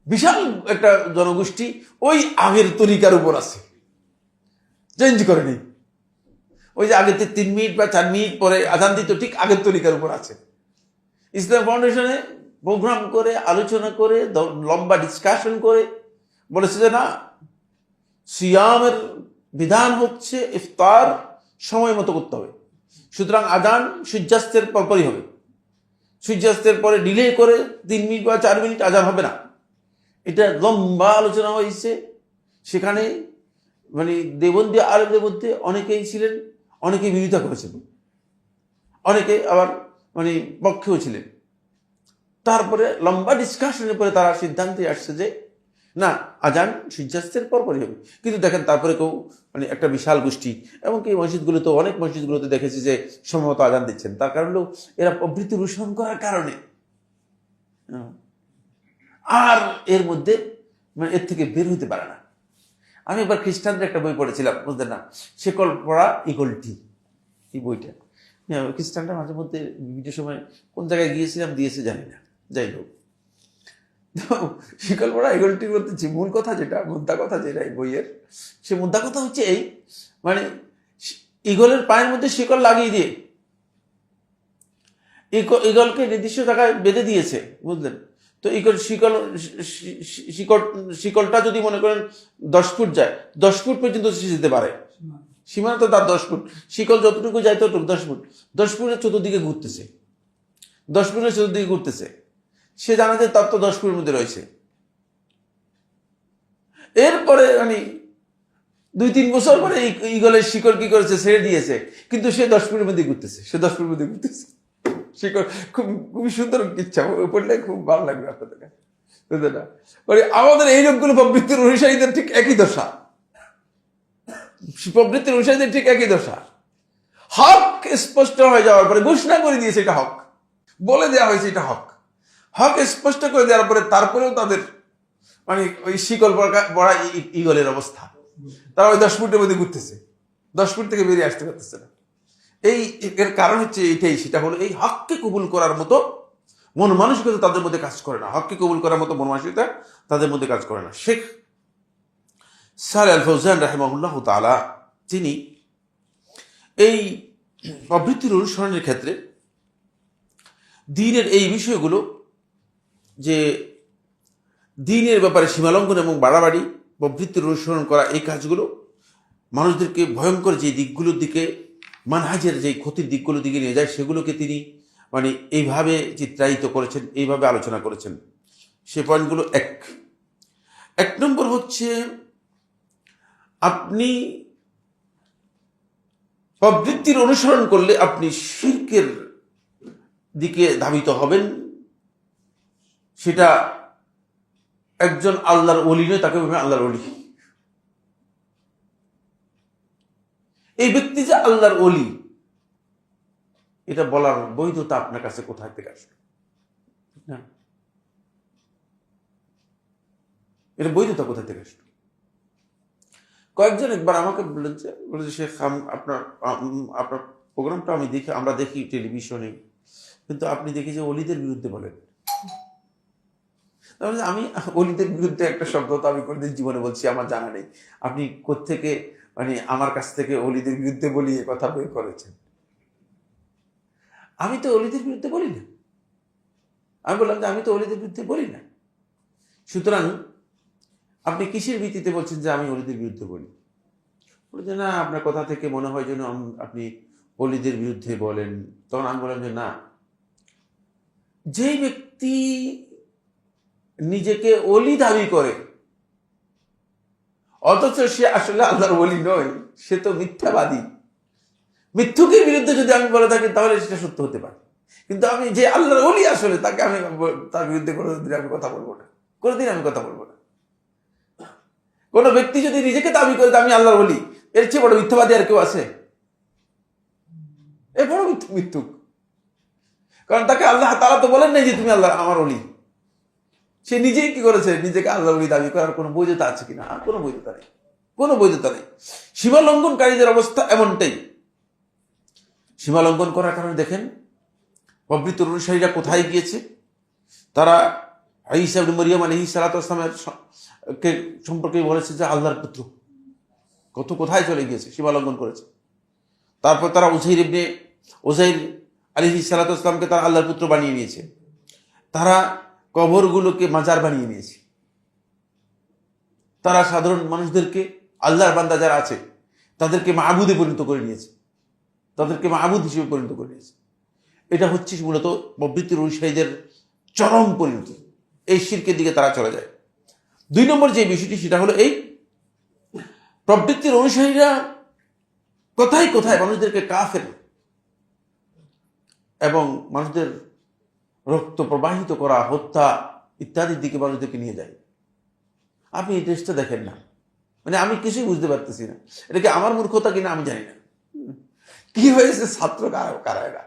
বিশাল একটা জনগোষ্ঠী ওই আগের তরিকার উপর আছে, চেঞ্জ করে নেই। ওই যে আগে 3 মিনিট বা 4 মিনিট পরে আযান দিত, ঠিক আগের তরিকার উপর আছে। ইসলাম ফাউন্ডেশনে প্রোগ্রাম করে, আলোচনা করে, লম্বা ডিসকাশন করে বলেছে যে না, সিয়ামের বিধান হচ্ছে ইফতার সময় মতো করতে হবে, সুতরাং আযান সূর্যাস্তের পরপরই হবে। সূর্যাস্তের পরে ডিলে করে 3 মিনিট বা 4 মিনিট আযান হবে না। এটা লম্বা আলোচনা হয়েছে। সেখানে মানে দেবন্দী আলেমদের মধ্যে অনেকেই ছিলেন, অনেকেই বিরোধিতা করেছেন, অনেকে আবার মানে পক্ষেও ছিলেন। তারপরে লম্বা ডিসকাশনের পরে তারা সিদ্ধান্তে আসছে যে না, আযান সূর্যাস্তের পরপরই হবে। কিন্তু দেখেন তারপরে কেউ মানে একটা বিশাল গোষ্ঠী, এমনকি মসজিদগুলোতে, অনেক মসজিদগুলোতে দেখেছি যে সময়মতো আযান দিচ্ছেন। তার কারণ হলো এরা প্রবৃত্তি অনুসরণ করার কারণে। আর এর মধ্যে মানে এর থেকে বের হতে পারে না। আমি একবার খ্রিস্টানদের একটা বই পড়েছিলাম, বুঝলেন না, শেকল পড়া ইগলটি, এই বইটা। খ্রিস্টানরা মাঝে মধ্যে বিভিন্ন সময় কোন জায়গায় গিয়েছিলাম, দিয়েছে জানি না, যাই হোক। শিকল পড়া ইগলটির মধ্যে মূল কথা যেটা, মুদ্রা কথা যেটা এই বইয়ের, সে মুদ্রা কথা হচ্ছে এই, মানে ইগলের পায়ের মধ্যে শিকল লাগিয়ে দিয়ে ইগলকে নির্দিষ্ট জায়গায় বেঁধে দিয়েছে, বুঝলেন তো। ইগল শিকলটা যদি মনে করেন 10 ফুট যায়, 10 ফুট পর্যন্ত সে যেতে পারে, সীমানা তো তার 10 ফুট। শিকল যতটুকু যায় ততটুকু 10 ফুট, 10 ফুটের চতুর্দিকে ঘুরতেছে, 10 ফুটের চতুর্দিকে ঘুরতেছে। সে জানে যে তার তো 10 ফুটের মধ্যে রয়েছে। এরপরে মানে 2-3 বছর পরে ইগলের শিকল কি করেছে, ছেড়ে দিয়েছে, কিন্তু সে 10 ফুটের মধ্যে ঘুরতেছে, সে 10 ফুটের মধ্যে ঘুরতেছে। শিকল খুবই সুন্দর ইচ্ছা, পড়লে খুব ভালো লাগবে আপনাদের, বুঝলেন না? মানে আমাদের এই লোকগুলো প্রবৃত্তির অনুসারীদের ঠিক একই দশা, প্রবৃত্তির অনুসারীদের ঠিক একই দশা। হক স্পষ্ট হয়ে যাওয়ার পরে ঘোষণা করে দিয়েছে এটা হক, বলে দেওয়া হয়েছে এটা হক, হক স্পষ্ট করে দেওয়ার পরে তারপরেও তাদের মানে ওই শিকল বড়া ইগলের অবস্থা, তারা ওই 10 ফুটের মধ্যে ঘুরতেছে, 10 ফুট থেকে বেরিয়ে আসতে পারতেছে না। এর কারণ হচ্ছে এইটাই, সেটা হলো এই হককে কবুল করার মতো মন মানসিকতা তাদের মধ্যে কাজ করে না। হককে কবুল করার মতো মন মানসিকতা তাদের মধ্যে কাজ করে না। শেখ সালেহ আল ফৌজান রাহিমাহুল্লাহ তাআলা তিনি এই প্রবৃত্তির অনুসরণের ক্ষেত্রে দ্বীনের এই বিষয়গুলো, যে দ্বীনের ব্যাপারে সীমালঙ্ঘন এবং বাড়াবাড়ি, প্রবৃত্তির অনুসরণ করা, এই কাজগুলো মানুষদেরকে ভয়ঙ্কর যে দিকগুলোর দিকে, মানহাজের যে ক্ষতির দিকগুলোর দিকে নিয়ে যায়, সেগুলোকে তিনি মানে এইভাবে চিত্রায়িত করেছেন, এইভাবে আলোচনা করেছেন। সে পয়েন্টগুলো এক নম্বর হচ্ছে, আপনি প্রবৃত্তির অনুসরণ করলে আপনি শিরকের দিকে ধাবিত হবেন। সেটা একজন আল্লাহর ওলি নয়, তাকে বলবেন আল্লাহর ওলি। এই ব্যক্তি যে আল্লাহর ওলি, এটা বলার বৈধতা আপনার কাছে কোথায় থেকে আসলো? না, এটা বৈধতা কোথায় থেকে আসলো? কয়েকজন একবার আমাকে বললেন যে শেখ, আপনার প্রোগ্রামটা আমরা দেখি টেলিভিশনে, কিন্তু আপনি দেখি যে অলিদের বিরুদ্ধে বলেন। তাহলে আমি অলিদের বিরুদ্ধে একটা শব্দ তো আমি কোনদিন জীবনে বলছি আমার জানা নেই। আপনি কোত্থেকে মানে আমার কাছ থেকে অলিদের বিরুদ্ধে বলি এ কথা বের করেছেন? আমি তো অলিদের বিরুদ্ধে বলি না। আমি বললাম যে আমি তো অলিদের বিরুদ্ধে বলি না। সুতরাং আপনি কিসের ভিত্তিতে বলছেন যে আমি অলিদের বিরুদ্ধে বলি? বলছে না, আপনার কথা থেকে মনে হয় যেন আপনি অলিদের বিরুদ্ধে বলেন। তখন আমি বললাম যে না, যেই ব্যক্তি নিজেকে অলি দাবি করে অথচ সে আসলে আল্লাহর ওলি নয়, সে তো মিথ্যাবাদী। মিথ্যুকের বিরুদ্ধে যদি আমি বলে থাকি তাহলে সেটা সত্য হতে পারে, কিন্তু আমি যে আল্লাহর ওলি আসলে তাকে আমি তার বিরুদ্ধে কোনোদিন আমি কথা বলবো না, কোনোদিন আমি কথা বলবো না। কোনো ব্যক্তি যদি নিজেকে দাবি করে আমি আল্লাহর ওলি, এর চেয়ে বড় মিথ্যাবাদী আর কেউ আছে? এর বড় মিথ্যুক। কারণ তাকে আল্লাহ তাআলা তো বলেন নাই যে তুমি আল্লাহ আমার ওলি। সে নিজেই কি করেছে, নিজেকে আল্লাহ ওলি দাবি করার কোনো বৈধতা আছে কিনা? আর কোনো বৈধতা নেই, কোনো বৈধতা নেই। সীমা লঙ্ঘনকারীদের অবস্থা এমনটাই। সীমা লঙ্ঘন করার কারণে দেখেন প্রবৃত্তির অনুসারীরা কোথায় গিয়েছে। তারা ঈসা ইবনে মরিয়ম আলাইহিস সালাতু ওয়াস সালামের কে সম্পর্কে বলেছে যে আল্লাহর পুত্র। কোথায় চলে গিয়েছে, সীমা লঙ্ঘন করেছে। তারপর তারা উযাইর আলাইহিস সালাতু ওয়াস সালামকে তারা আল্লাহর পুত্র বানিয়ে নিয়েছে। তারা কবরগুলোকে মাজার বানিয়ে নিয়েছে। তারা সাধারণ মানুষদেরকে, আল্লাহর বান্দা যারা আছে তাদেরকে মাবুদে পরিণত করে নিয়েছে, তাদেরকে মাবুদ হিসেবে পরিণত করে নিয়েছে। এটা হচ্ছে মূলত প্রবৃত্তির অনুসারীদের চরম পরিণতি। এই শিরকের দিকে তারা চলে যায়। 2 নম্বর যে বিষয়টি, সেটা হলো এই প্রবৃত্তির অনুসারীরা কোথায় কোথায় মানুষদেরকে কাফের এবং মানুষদের রক্ত প্রবাহিত করা, হত্যা ইত্যাদির দিকে মানুষদেরকে নিয়ে যায়। আপনি এই দেশটা দেখেন না, মানে আমি কিছুই বুঝতে পারতেছি না। এটা কি আমার মূর্খতা কিনা আমি জানি না। কি হয়েছে, ছাত্র কারা এরা?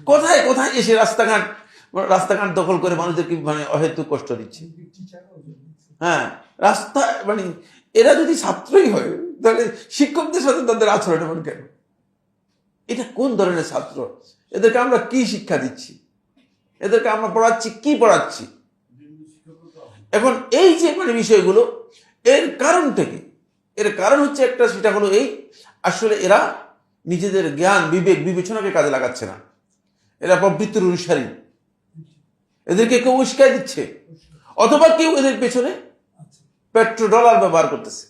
কোথায় কোথায় এসে রাস্তাঘাট দখল করে মানুষদেরকে মানে অহেতুক কষ্ট দিচ্ছে। হ্যাঁ, রাস্তা মানে এরা যদি ছাত্রই হয় তাহলে শিক্ষকদের সাথে তাদের আচরণ এমন কেন? এটা কোন ধরনের ছাত্র? এদেরকে আমরা কি শিক্ষা দিচ্ছি? এদেরকে আমরা কি পড়াচ্ছি? এখন এই যে মানে বিষয়গুলো, এর কারণ হচ্ছে একটা, সেটা হলো এই, আসলে এরা নিজেদের জ্ঞান বিবেচনাকে কাজে লাগাচ্ছে না। এরা প্রবৃত্তির অনুসারী, এদেরকে কেউ উস্কাই দিচ্ছে, অথবা কেউ এদের পেছনে পেট্রোডলার ব্যবহার করতেছে।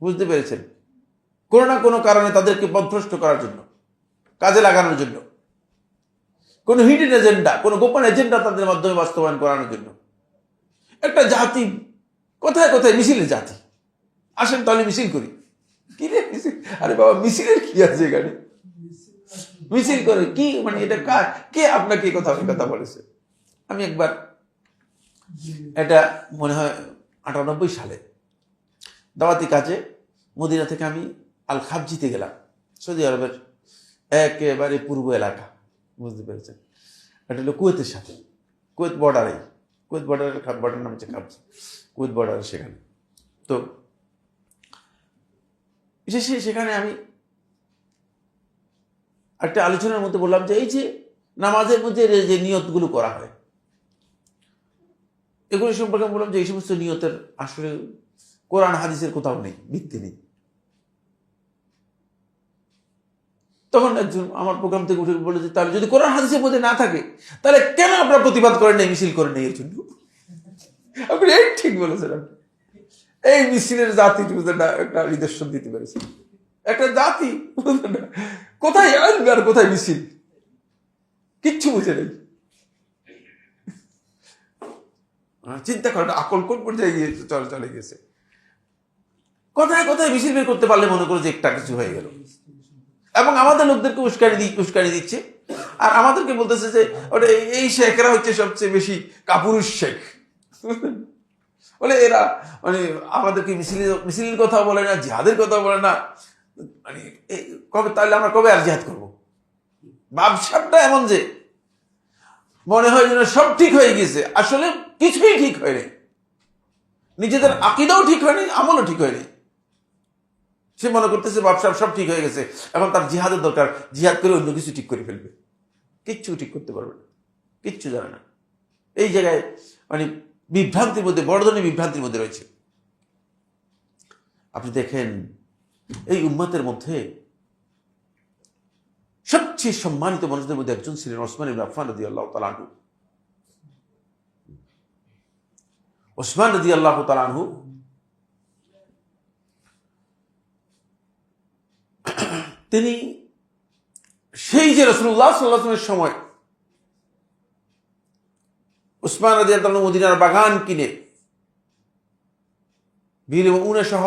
বুঝতে পেরেছেন? কোনো না কোনো কারণে তাদেরকে পথভ্রষ্ট করার জন্য, কাজে লাগানোর জন্য, কোনো হিডেন এজেন্ডা, কোনো গোপন এজেন্ডা তাদের মাধ্যমে বাস্তবায়ন করানোর জন্য। একটা জাতি কোথায় কোথায় মিছিলের জাতি। আসেন তাহলে মিছিল করি। কি রে মিছিল? আরে বাবা, মিছিলের কি আছে এখানে? মিছিল করে কি মানে এটা কে আপনাকে কথা বলেছে? আমি একবার, এটা মনে হয় 98 সালে দাওয়াতি কাজে মদিনা থেকে আমি আল খাবজিতে গেলাম, সৌদি আরবের একেবারে পূর্ব এলাকা। বুঝতে পেরেছেন? এটা হলো কুয়েতের সাথে। কুয়েত বর্ডারের বর্ডার নাম হচ্ছে খাবজা, কুয়েত বর্ডার, সেখানে। তো সেখানে আমি একটা আলোচনার মধ্যে বললাম যে এই যে নামাজের মধ্যে যে নিয়তগুলো করা হয়, এগুলো সম্পর্কে বললাম যে এই সমস্ত নিয়তের আসলে কোরআন হাদিসের কোথাও নেই, ভিত্তি নেই। তখন একজন আমার প্রোগ্রাম থেকে উঠে বলে যে তাহলে যদি কোরআন হাদিসের মধ্যে না থাকে তাহলে কেন আপনারা প্রতিবাদ করেন নাই, মিছিল করেন নাই? এর জন্য আপনি এই ঠিক বলেছেন। আপনি এই মিছিলের জাতি একটা নিদর্শন দিতে পেরেছেন। একটা জাতি কোথায় আসবে আর কোথায় মিছিল, কিচ্ছু বুঝে নেই। চিন্তা করেন আকল কোন পর্যায়ে গিয়ে চলে গেছে। কোথায় কোথায় মিছিল বের করতে পারলে মনে করো যে একটা কিছু হয়ে গেল, এবং আমাদের লোকদেরকে উস্কানি দিচ্ছে। আর আমাদেরকে বলতেছে যে ওটা এই শেখরা হচ্ছে সবচেয়ে বেশি কাপুরুষ শেখ। বলে এরা মানে আমাদেরকে মিছিলের কথা বলে না, জিহাদের কথা বলে না। মানে কবে তাহলে আমরা কবে আর জিহাদ করবো? ব্যবসাটা এমন যে মনে হয় যেন সব ঠিক হয়ে গেছে, আসলে কিছুই ঠিক হয়নি। নিজেদের আকীদাও ঠিক হয়নি, আমলও ঠিক হয়নি। সে মনে করতেছে ব্যবসা সব ঠিক হয়ে গেছে, এখন তার জিহাদের দরকার, জিহাদ করে অন্য কিছু ঠিক করে ফেলবে। কিচ্ছু ঠিক করতে পারবে না, কিচ্ছু জানে না। এই জায়গায় মানে বিভ্রান্তির মধ্যে, বড় ধরনের বিভ্রান্তির মধ্যে রয়েছে। আপনি দেখেন এই উম্মতের মধ্যে সবচেয়ে সম্মানিত মানুষদের মধ্যে একজন ছিলেন ওসমান ইবনে আফফান রাদিয়াল্লাহু তাআলা আনহু। ওসমান রাদিয়াল্লাহু তাআলা আনহু তিনি সেই যে রাসূলুল্লাহ সাল্লাল্লাহু আলাইহি ওয়াসাল্লামের সময় ওসমান রাদিয়াল্লাহু তাআলা মদিনার বাগান কিনে বীর এবং উনে সহ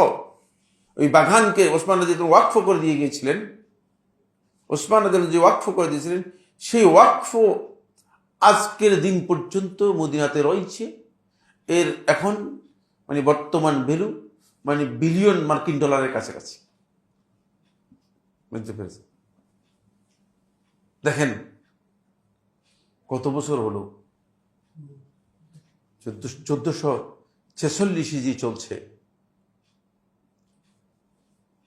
ওই বাগানকে ওসমান রাদিয়াল্লাহু ওয়াকফ করে দিয়ে গিয়েছিলেন। ওসমান রাদিয়াল্লাহু যে ওয়াকফ করে দিয়েছিলেন, সেই ওয়াকফ আজকের দিন পর্যন্ত মদিনাতে রয়েছে। এর এখন মানে বর্তমান ভ্যালু মানে বিলিয়ন মার্কিন ডলারের কাছাকাছি। বুঝতে পেরেছেন? দেখেন কত বছর হলো, 1446 হিজরি চলছে।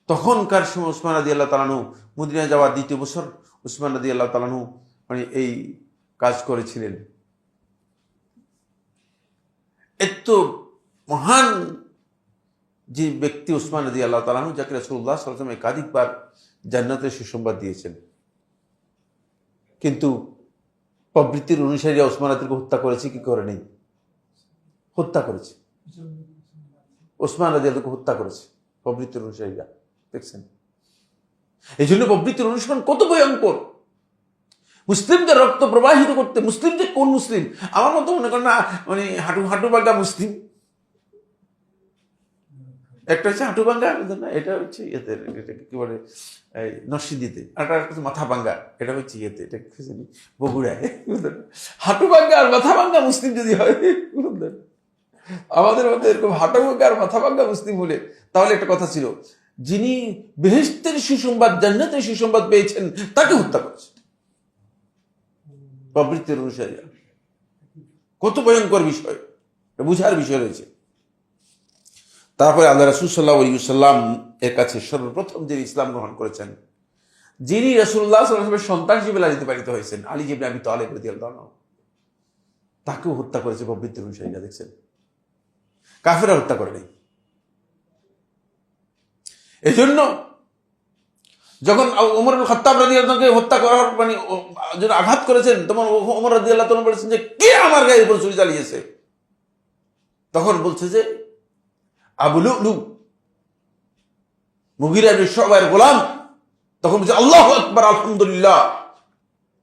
তখনকার সময় ওসমান রাদিয়াল্লাহু তাআলা আনহু মদিনায় যাওয়ার দ্বিতীয় বছর ওসমান রাদিয়াল্লাহু তাআলা আনহু মানে এই কাজ করেছিলেন। এত মহান যে ব্যক্তি ওসমান রাদিয়াল্লাহু তাআলা আনহু, যাকে রাসূলুল্লাহ সাল্লাল্লাহু আলাইহি ওয়াসাল্লাম একাধিকবার জান্নাতের সুসংবাদ দিয়েছেন, কিন্তু প্রবৃত্তির অনুসারীরা ওসমান রাদিয়াল্লাহু হত্যা করেছে কি করে নেই? হত্যা করেছে। ওসমান রাদিয়াল্লাহু হত্যা করেছে প্রবৃত্তির অনুসারীরা। দেখছেন? এই জন্য প্রবৃত্তির অনুসরণ কত ভয়ঙ্কর। মুসলিমদের রক্ত প্রবাহিত করতে, মুসলিম যে কোন মুসলিম, আমার মতো মনে করেন না মানে হাঁটু ভাঙ্গা মুসলিম, একটা হচ্ছে হাঁটু ভাঙ্গা, এটা হচ্ছে ইয়েতে, এটাকে কি বলে নরসিংদীতে, আর একটা মাথা ভাঙ্গা, এটা হচ্ছে ইয়েতে, এটা বগুড়ায়। হাঁটু ভাঙ্গা আর মাথা ভাঙ্গা মুসলিম যদি হয়, আমাদের মধ্যে এরকম হাঁটু ভাঙ্গা আর মাথা ভাঙ্গা মুসলিম হলে তাহলে একটা কথা ছিল, যিনি বেহেশতের সুসংবাদ, জান্নাতের সুসংবাদ পেয়েছেন তাকে হত্যা করছে প্রবৃত্তির অনুসারীরা। কত ভয়ঙ্কর বিষয়, বুঝার বিষয় রয়েছে। তারপরে আল্লাহ রাসূল সাল্লাল্লাহু আলাইহি ওয়াসাল্লাম এর কাছে সর্বপ্রথম যিনি ইসলাম গ্রহণ করেছেন, যিনি রাসূলুল্লাহ সাল্লাল্লাহু আলাইহি ওয়াসাল্লামের সন্তান হিসেবে লালিত পালিত হয়েছেন, আলী ইবনে আবি তালিব রাদিয়াল্লাহু আনহু, তাকেও হত্যা করেছে প্রবৃত্তির অনুসারীরা। দেখছেন? কাফেররা হত্যা করে নাই। এই জন্য যখন ওমর ইবনে খাত্তাব রাদিয়াল্লাহু আনহুকে হত্যা করার মানে যখন আঘাত করেছেন, তখন ওমর রাদিয়াল্লাহু আনহু বলেছেন যে কে আমার গায়ের উপর ছুরি চালিয়েছে? তখন বলছে যে আবু লুলু, মুগীরা ইবনে শুআবার গোলাম। তখন বলছে আল্লাহু আকবার, আলহামদুলিল্লাহ,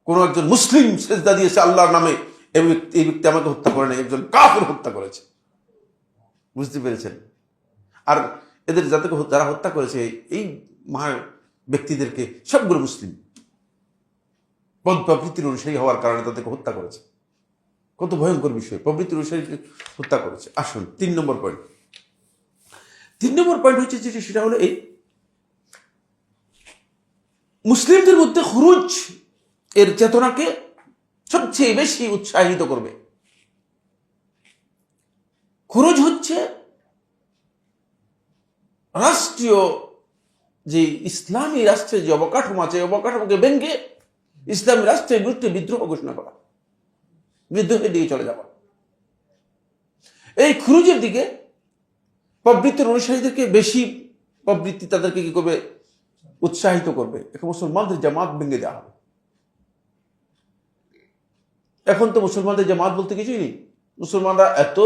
কোন একজন মুসলিম সিজদা দিয়েছে আল্লাহর নামে, এই ব্যক্তি আমাকে হত্যা করে নাই, একজন কাফের হত্যা করেছে। বুঝতে পেরেছেন? আর এদের যারা হত্যা করেছে এই মহা ব্যক্তিদেরকে সবগুলো মুসলিম, প্রবৃত্তির অনুসারী হওয়ার কারণে তাদেরকে হত্যা করেছে। কত ভয়ঙ্কর বিষয়, প্রবৃত্তির অনুসারীকে হত্যা করেছে। আসুন 3 নম্বর পয়েন্ট। 3 নম্বর পয়েন্ট হচ্ছে যেটা, সেটা হলো এই মুসলিমদের মধ্যে খুরুজ এর চেতনাকে সবচেয়ে বেশি উৎসাহিত করবে, খুরুজ হচ্ছে রাষ্ট্রীয় যে ইসলামী রাষ্ট্রের যে অবকাঠামো আছে, অবকাঠামোকে ভেঙে ইসলামী রাষ্ট্রের বিরুদ্ধে বিদ্রোহ ঘোষণা করা, বিদ্রোহের দিকে চলে যাওয়া। এই খুরুজের দিকে প্রবৃত্তির অনুসারীদেরকে বেশি প্রবৃত্তি তাদেরকে কি করবে, উৎসাহিত করবে। এখন মুসলমানদের জামাত ভেঙে দেওয়া হবে। এখন তো মুসলমানদের জামাত বলতে কিছুই নেই। মুসলমানরা এত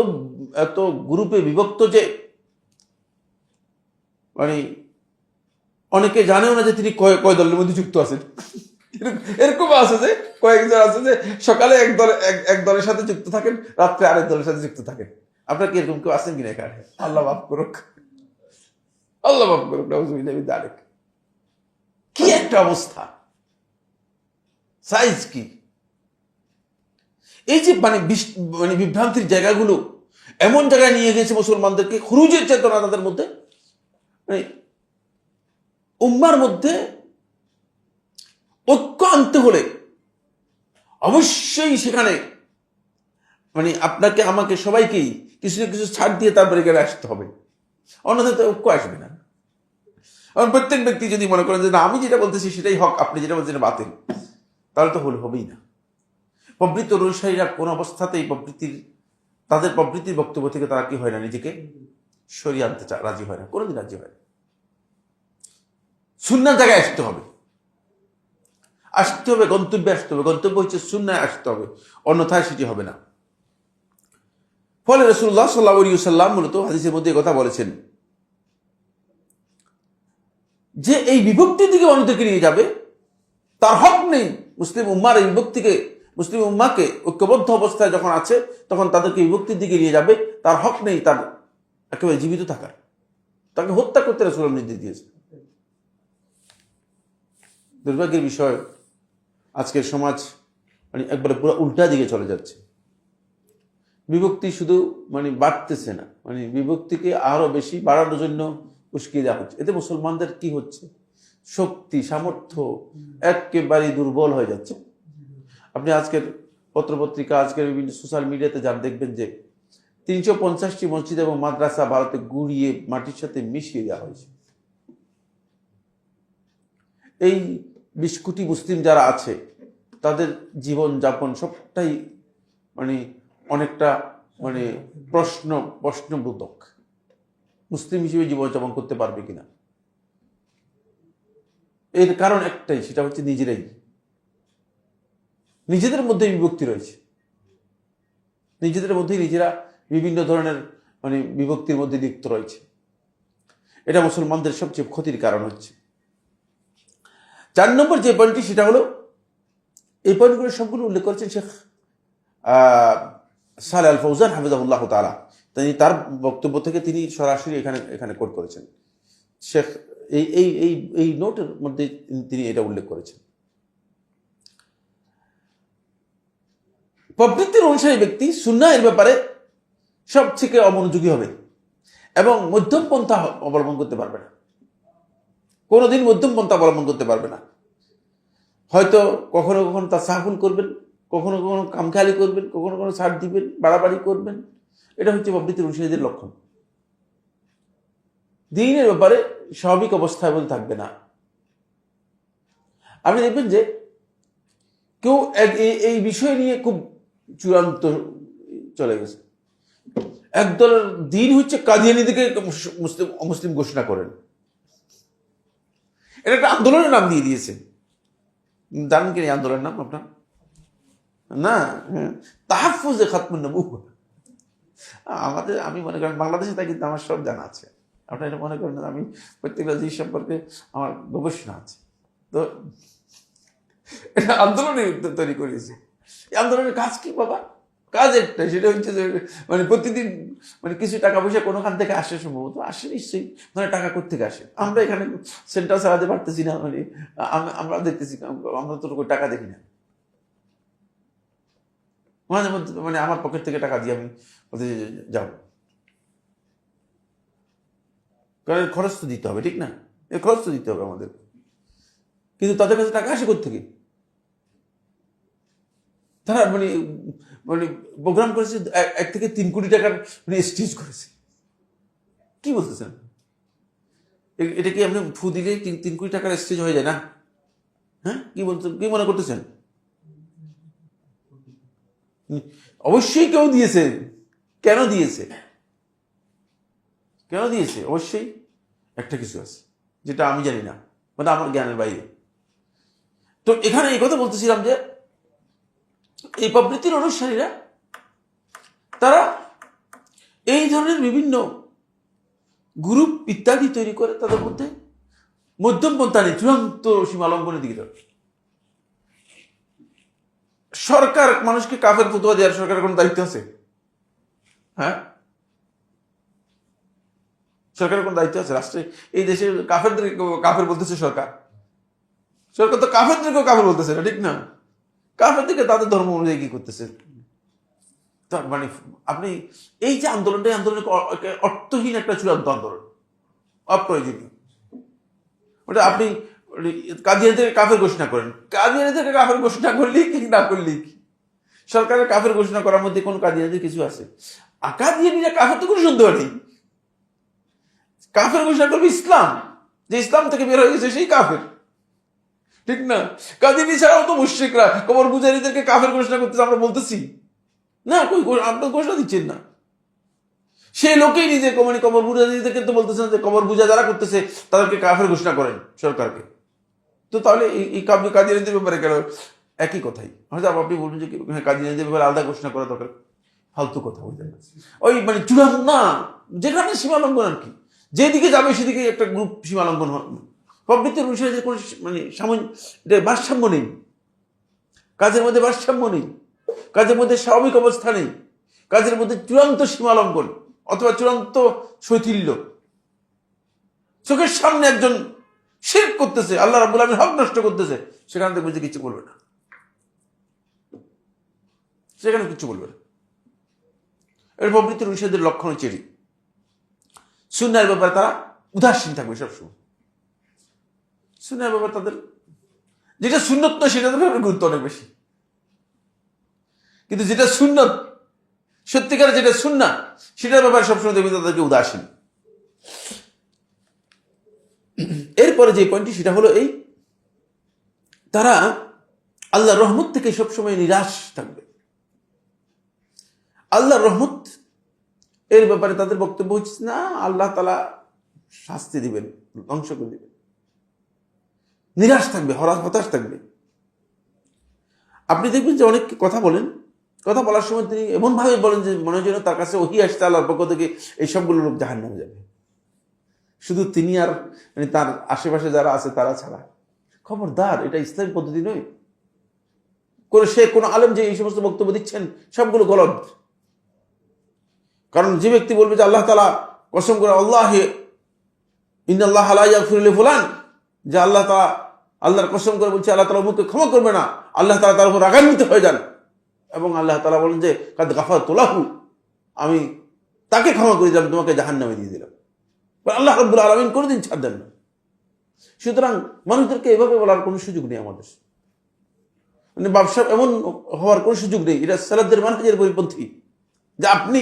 এত গ্রুপে বিভক্ত যে মানে অনেকে জানেও না যে তিনি কয় দলের মধ্যে যুক্ত আছেন। এরকম আছে যে কয়েকজন আছে যে সকালে এক দলের সাথে যুক্ত থাকেন, রাত্রে আরেক দলের সাথে যুক্ত থাকেন। আপনার কি এরকম কেউ আছেন কিনা এখানে? আল্লাহ মাফ করুক, আল্লাহ মাফ করুক। কি একটা অবস্থা, সাইজ কি! এই যে মানে বিভ্রান্তির জায়গাগুলো এমন জায়গায় নিয়ে গেছে মুসলমানদেরকে, খুরুজের চেতনা তাদের মধ্যে, মানে উম্মার মধ্যে ঐক্য আনতে হলে অবশ্যই সেখানে মানে আপনাকে আমাকে সবাইকেই কিছু না কিছু ছাড় দিয়ে তারপরে এখানে আসতে হবে, অন্যথায় তো ঐক্য আসবে না। কারণ প্রত্যেক ব্যক্তি যদি মনে করেন যে না আমি যেটা বলতেছি সেটাই হক, আপনি যেটা বলছেন বাতিল, তাহলে তো হবেই না। প্রবৃত্ত অনুসারীরা কোন অবস্থাতেই তাদের প্রবৃত্তির বক্তব্য থেকে তারা কি হয় না, নিজেকে সরিয়ে আনতে রাজি হয় না, কোনোদিন রাজি হয় না। সুন্নাহর জায়গায় আসতে হবে, গন্তব্যে আসতে হবে। গন্তব্য হচ্ছে সুন্নায় আসতে হবে, অন্যথায় সেটি হবে না। ফলে রাসূলুল্লাহ সাল্লাল্লাহু আলাইহি ওয়াসাল্লাম মূলত হাদিসের মধ্যে কথা বলেছেন যে এই বিভক্তির দিকে মানুষদেরকে নিয়ে যাবে, তার হক নেই। মুসলিম উম্মার এই বিভক্তিকে, মুসলিম উম্মাকে ঐক্যবদ্ধ অবস্থায় যখন আছে তখন তাদেরকে বিভক্তির দিকে নিয়ে যাবে, তার হক নেই তার একেবারে জীবিত থাকার, তাকে হত্যা করতে রাসূলুল্লাহ নির্দেশ দিয়েছে। দুর্ভাগ্যের বিষয়, আজকের সমাজ মানে একবারে পুরো উল্টা দিকে চলে যাচ্ছে। বিভক্তি শুধু মানে বাড়তেছে না, মানে বিভক্তিকে আরো বেশি বাড়ানোর জন্য উস্কিয়ে দেওয়া হচ্ছে। এতে মুসলমানদের কি হচ্ছে, শক্তি সামর্থ্য একেবারে দুর্বল হয়ে যাচ্ছে। আপনি আজকের পত্রপত্রিকা, আজকের বিভিন্ন সোশ্যাল মিডিয়াতে যান, দেখবেন যে 350টি মসজিদ এবং মাদ্রাসা ভারতে গুড়িয়ে মাটির সাথে মিশিয়ে দেওয়া হয়েছে। এই 20 কোটি মুসলিম যারা আছে তাদের জীবন যাপন সবটাই মানে অনেকটা মানে প্রশ্নবোধক। মুসলিম হিসেবে জীবনযাপন করতে পারবে কিনা, এর কারণ একটাই, সেটা হচ্ছে নিজেদের মধ্যে বিভক্তি রয়েছে। নিজেদের মধ্যেই নিজেরা বিভিন্ন ধরনের মানে বিভক্তির মধ্যে লিপ্ত রয়েছে। এটা মুসলমানদের সবচেয়ে ক্ষতির কারণ হচ্ছে। 4 নম্বর যে পয়েন্টটি, সেটা হলো এই পয়েন্টগুলো সবগুলো উল্লেখ করেছেন শেখ সালেহ আল ফৌজান হাফিজাহুল্লাহ তাআলা। তার বক্তব্য থেকে তিনি সরাসরি এখানে কোট করেছেন। শেখ এই নোটের মধ্যে তিনি এটা উল্লেখ করেছেন। প্রবৃত্তির অনুসারী ব্যক্তি সুন্নাহ এর ব্যাপারে সবথেকে অমনোযোগী হবে এবং মধ্যম পন্থা অবলম্বন করতে পারবে না, কোনোদিন মধ্যম পন্থা অবলম্বন করতে পারবে না। হয়তো কখনো কখনো তার সাহুল করবেন, কখনো কখনো কামখালি করবেন, কখনো কখনো ছাড় দিবেন, বাড়াবাড়ি করবেন। এটা হচ্ছে প্রবৃত্তির অনুসারীদের লক্ষণ। দ্বীনের ব্যাপারে স্বাভাবিক অবস্থায় বলে থাকবে না। আপনি দেখবেন যে কেউ এই বিষয় নিয়ে খুব চূড়ান্ত চলে গেছে। একদলের দ্বীন হচ্ছে কাদিয়ানীদেরকে মুসলিম ঘোষণা করেন, এটা একটা আন্দোলনের নাম দিয়ে দিয়েছে। জানেন কি আন্দোলনের নাম আপনার? না, তাহফুজে খাতমুন নবুওয়া। আমি মনে করেন বাংলাদেশে তাই, কিন্তু আমার সব জানা আছে। আপনার এটা মনে করেন আমি প্রত্যেকটা জিনিস সম্পর্কে আমার গবেষণা আছে। তো এটা আন্দোলনের তৈরি করেছে। এই আন্দোলনের কাজ কি বাবা? কাজ একটা, সেটা হচ্ছে যে মানে প্রতিদিন মানে কিছু টাকা পয়সা কোনোখান থেকে আসে, সম্ভবত আসে নিশ্চয়ই, মানে টাকা কোত্থেকে আসে। আমরা এখানে সেন্টার চালাতে পারতেছি না, মানে আমরা দেখতেছি, আমরা তো টাকা দেখি না। মাঝে মধ্যে মানে আমার পকেট থেকে টাকা দিয়ে আমি যাব, কারণ খরচ তো দিতে হবে, ঠিক না? এই খরচ তো দিতে হবে আমাদের, কিন্তু তাদের কাছে টাকা আসে কোত্থেকে? তারা মানে মানে প্রোগ্রাম করেছে 1 থেকে 3 কোটি টাকার মানে স্টেজ করেছে। কি বলতেছেন? এটা কি আপনি ফু দিলে 3 কোটি টাকার স্টেজ হয়ে যায় না? হ্যাঁ, কি বলছেন, কি মনে করতেছেন? অবশ্যই কেউ দিয়েছে। কেন দিয়েছে? কেন দিয়েছে? অবশ্যই একটা কিছু আছে যেটা আমি জানি না, মানে আমার জ্ঞানের বাইরে। তো এখানে এই কথা বলতেছিলাম যে এই প্রবৃত্তির অনুসারীরা তারা এই ধরনের বিভিন্ন গ্রুপ ইত্যাদি তৈরি করে তাদের মধ্যে মধ্যম পন্থা নেই, চূড়ান্ত সীমা লঙ্ঘনের দিকে যাবে। সরকার মানুষকে কাফের ফতোয়া দেওয়ার সরকারের কোনো দায়িত্ব আছে? হ্যাঁ, সরকারের কোন দায়িত্ব আছে? রাষ্ট্রে এই দেশে কাফেরদের কাফের বলতেছে সরকার। সরকার তো কাফেরদেরকেও কাফের বলতেছে না, ঠিক না? কাফেরদেরকে তাদের ধর্ম অনুযায়ী কি করতেছে? তার মানে আপনি এই যে আন্দোলনটা, আন্দোলন অর্থহীন একটা চূড়ান্ত আন্দোলন, অপ্রয়োজনীয়। ওটা আপনি কাদিয়ানিদেরকে কাফের ঘোষণা করেন, কাদিয়ানিদেরকে কাফের ঘোষণা করলেই কি না করলেই কি? সরকারের কাফের ঘোষণা করার মধ্যে কোন কাদিয়ানিদের কিছু আছে? কাদিয়ানিরা কাফের তো কোনো সন্দেহ নেই। কাফের ঘোষণা করবে ইসলাম, যে ইসলাম থেকে বের হয়ে গেছে সেই কাফের, ঠিক না? কাদিয়ানি ছাড়াও তো মুশরিকরা কবর পূজারীদেরকে কাফের ঘোষণা করতেছে, আমরা বলতেছি না? আপনি ঘোষণা দিচ্ছেন না। সেই লোকেই নিজে মানে কবর পূজারীদেরকে তো বলতেছেন যে কবর পূজা যারা করতেছে তাদেরকে কাফের ঘোষণা করেন সরকারকে। তো তাহলে এই কাদিয়ানিদের ব্যাপারে কেন একই কথাই? হয়তো আপনি বলবেন যে কাদিয়ানিদের ব্যাপারে আলাদা ঘোষণা করা দরকার। ফালতু কথা, বুঝলেন? ওই মানে চূড়ান্ত না, যেখানে সীমা লঙ্ঘন আর কি, যেদিকে যাবে সেদিকে একটা গ্রুপ সীমা লঙ্ঘন হয়। প্রবৃত্তির অনুসারে যে কোনো মানে ভারসাম্য নেই, কাজের মধ্যে ভারসাম্য নেই, কাজের মধ্যে স্বাভাবিক অবস্থা নেই, কাজের মধ্যে চূড়ান্ত সীমা লঙ্ঘন অথবা চূড়ান্ত শৈথিল্য। চোখের সামনে একজন শিরক করতেছে, আল্লাহ রাব্বুল আলামিন হক নষ্ট করতেছে, সেখান থেকে বুঝে কিছু বলবে না, সেখানে কিছু বলবে না। এর প্রবৃত্তির অনুসারীদের লক্ষণ হচ্ছে এটি। সুন্নাহর ব্যাপারে তারা উদাসীন থাকবে সবসময়। সুন্নাহর ব্যাপারে তাদের যেটা সুন্নত নয় সেটার ব্যাপারে গুরুত্ব অনেক বেশি, কিন্তু যেটা সুন্নত, সত্যিকার যেটা সুন্নাহ, সেটার ব্যাপারে সবসময় দেখবে তাদেরকে উদাসীন। এরপরে যে পয়েন্টটি সেটা হলো এই, তারা আল্লাহর রহমত থেকে সবসময় নিরাশ থাকবে। আল্লাহর রহমত এর ব্যাপারে তাদের বক্তব্য হচ্ছে না, আল্লাহ তাআলা শাস্তি দিবেন, ধ্বংস করে দিবেন। নিরাশ থাকবে, হতাশ থাকবে। আপনি দেখবেন যে অনেক কথা বলেন, কথা বলার সময় তিনি এমন ভাবে বলেন যে মনে হয় যেন তার কাছে ওহী আসছে আল্লাহর পক্ষ থেকে, এই সবগুলো লোক জাহান্নামে যাবে, শুধু তিনি আর মানে তার আশেপাশে যারা আছে তারা ছাড়া। খবরদার, এটা ইসলামী পদ্ধতি নয়। কোন আলেম যে এই সমস্ত বক্তব্য দিচ্ছেন সবগুলো গলত। কারণ যে ব্যক্তি বলবে যে আল্লাহ তাআলা কসম করে, আল্লাহি ইন্নাল্লাহা লা ইয়াগফিরু লিফুলান, যে আল্লাহ তাআলা আল্লাহর কসম করে বলছে আল্লাহ তাআলা অমুককে ক্ষমা করবে না, আল্লাহ তাআলা তার উপর রাগান্বিত হয়ে যান, এবং আল্লাহ তাআলা বলেন যে কাদ গাফারতু লাহু, আমি তাকে ক্ষমা করে দিলাম, তোমাকে জাহান্নামে দিয়ে দিলাম। আল্লাহ রাব্বুল আলামিন কোনোদিন ছাড় দেন না। সুতরাং মানুষদেরকে এভাবে বলার কোনো সুযোগ নেই আমাদের, মানে ব্যবসা এমন হওয়ার কোনো সুযোগ নেই। এটা সালাফদের মানহাজের পরিপন্থী, যে আপনি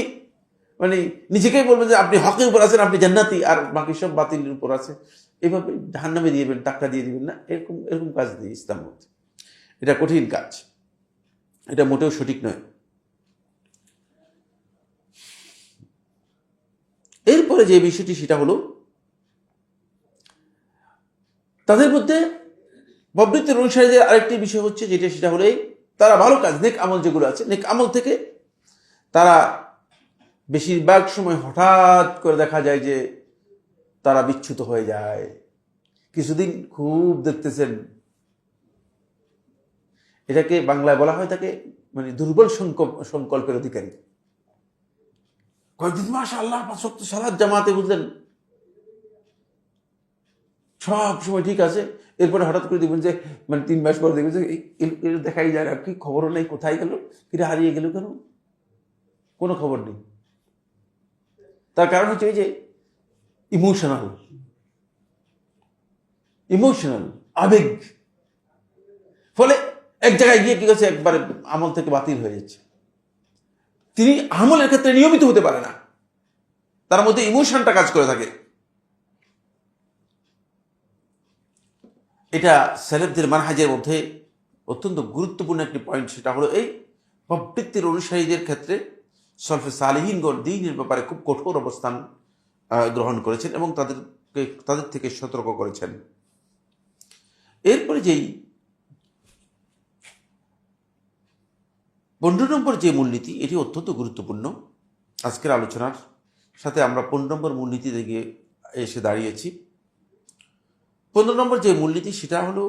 মানে নিজেকেই বলবেন যে আপনি হকের উপর আছেন, আপনি জান্নাতি, আর বাকি সব বাতিলের উপর আছে, এভাবে জাহান্নামে দিয়ে দিবেন, টাকা দিয়ে দিবেন না, এরকম কাজ নেই ইসলাম মধ্যে। এটা কঠিন কাজ, এটা মোটেও সঠিক নয়। এরপরে যে বিষয়টি সেটা হলো তাদের মধ্যে প্রবৃত্তির অনুসারীদের আরেকটি বিষয় হচ্ছে যেটা, সেটা হলো তারা ভালো কাজ, নেক আমল যেগুলো আছে, নেক আমল থেকে তারা বেশিরভাগ সময় হঠাৎ করে দেখা যায় যে তারা বিচ্যুত হয়ে যায়। কিছুদিন খুব দেখতেছেন, এটাকে বাংলায় বলা হয় তাকে মানে দুর্বল সংকল্পের অধিকারী। কয়েকদিন মাশাআল্লাহ 5 ওয়াক্ত সালাত জামাতে, বুঝলেন, সব সময় ঠিক আছে, এরপরে হঠাৎ করে দেখবেন যে মানে 3 মাস পরে দেখবেন যে দেখাই যায় না, কি খবরও নেই, কোথায় গেল, কিরা হারিয়ে গেল কেন, কোনো খবর নেই। তার কারণ হচ্ছে এই যে ইমোশনাল আবেগ। ফলে এক জায়গায় গিয়ে কি করছে, একবারে আমল থেকে বাতিল হয়ে যাচ্ছে। তিনি আমলের ক্ষেত্রে নিয়মিত হতে পারে না, তার মধ্যে ইমোশনটা কাজ করে থাকে। এটা সেলেফদের মানহাজের মধ্যে অত্যন্ত গুরুত্বপূর্ণ একটি পয়েন্ট। সেটা হলো এই প্রবৃত্তির অনুসারীদের ক্ষেত্রে সলফে সালিহিনগণ দ্বীনের ব্যাপারে খুব কঠোর অবস্থান গ্রহণ করেছেন এবং তাদের থেকে সতর্ক করেছেন। এরপরে যেই 15 নম্বর যে মূলনীতি, এটি অত্যন্ত গুরুত্বপূর্ণ। আজকের আলোচনার সাথে আমরা 15 নম্বর মূলনীতিতে গিয়ে এসে দাঁড়িয়েছি। 15 নম্বর যে মূলনীতি সেটা হলো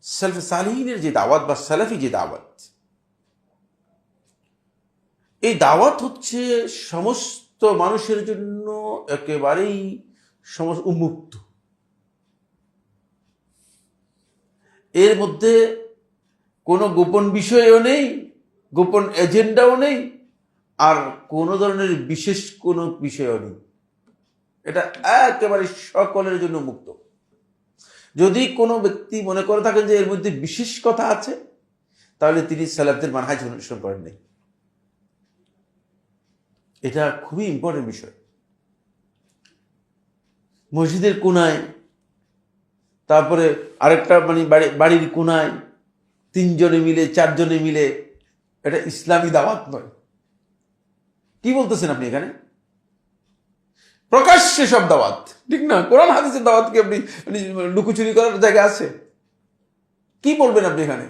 সেলফে সালিহিনের যে দাওয়াত বা সালাফি যে দাওয়াত। এই দাওয়াত হচ্ছে সমস্ত মানুষের জন্য একেবারেই উন্মুক্ত। এর মধ্যে কোনো গোপন বিষয়ও নেই, গোপন এজেন্ডাও নেই, আর কোনো ধরনের বিশেষ কোনো বিষয়ও নেই। এটা একেবারে সকলের জন্য মুক্ত। যদি কোনো ব্যক্তি মনে করে থাকেন যে এর মধ্যে বিশেষ কথা আছে, তাহলে তিনি সালাফদের মানহাজ অনুসরণ করেন নাই। এটা খুবই ইম্পর্টেন্ট বিষয়। মসজিদের কোনায়, তারপরে আরেকটা বাড়ির কোনায় 3 জনে মিলে 4 জনে মিলে, এটা ইসলামী দাওয়াত নয়। কি বলতেছেন আপনি এখানে? প্রকাশ্যে সব দাওয়াত, ঠিক না? কোরআন হাদিসের দাওয়াত কি আপনি লুকোচুরি করার জায়গা আছে? কি বলবেন আপনি এখানে?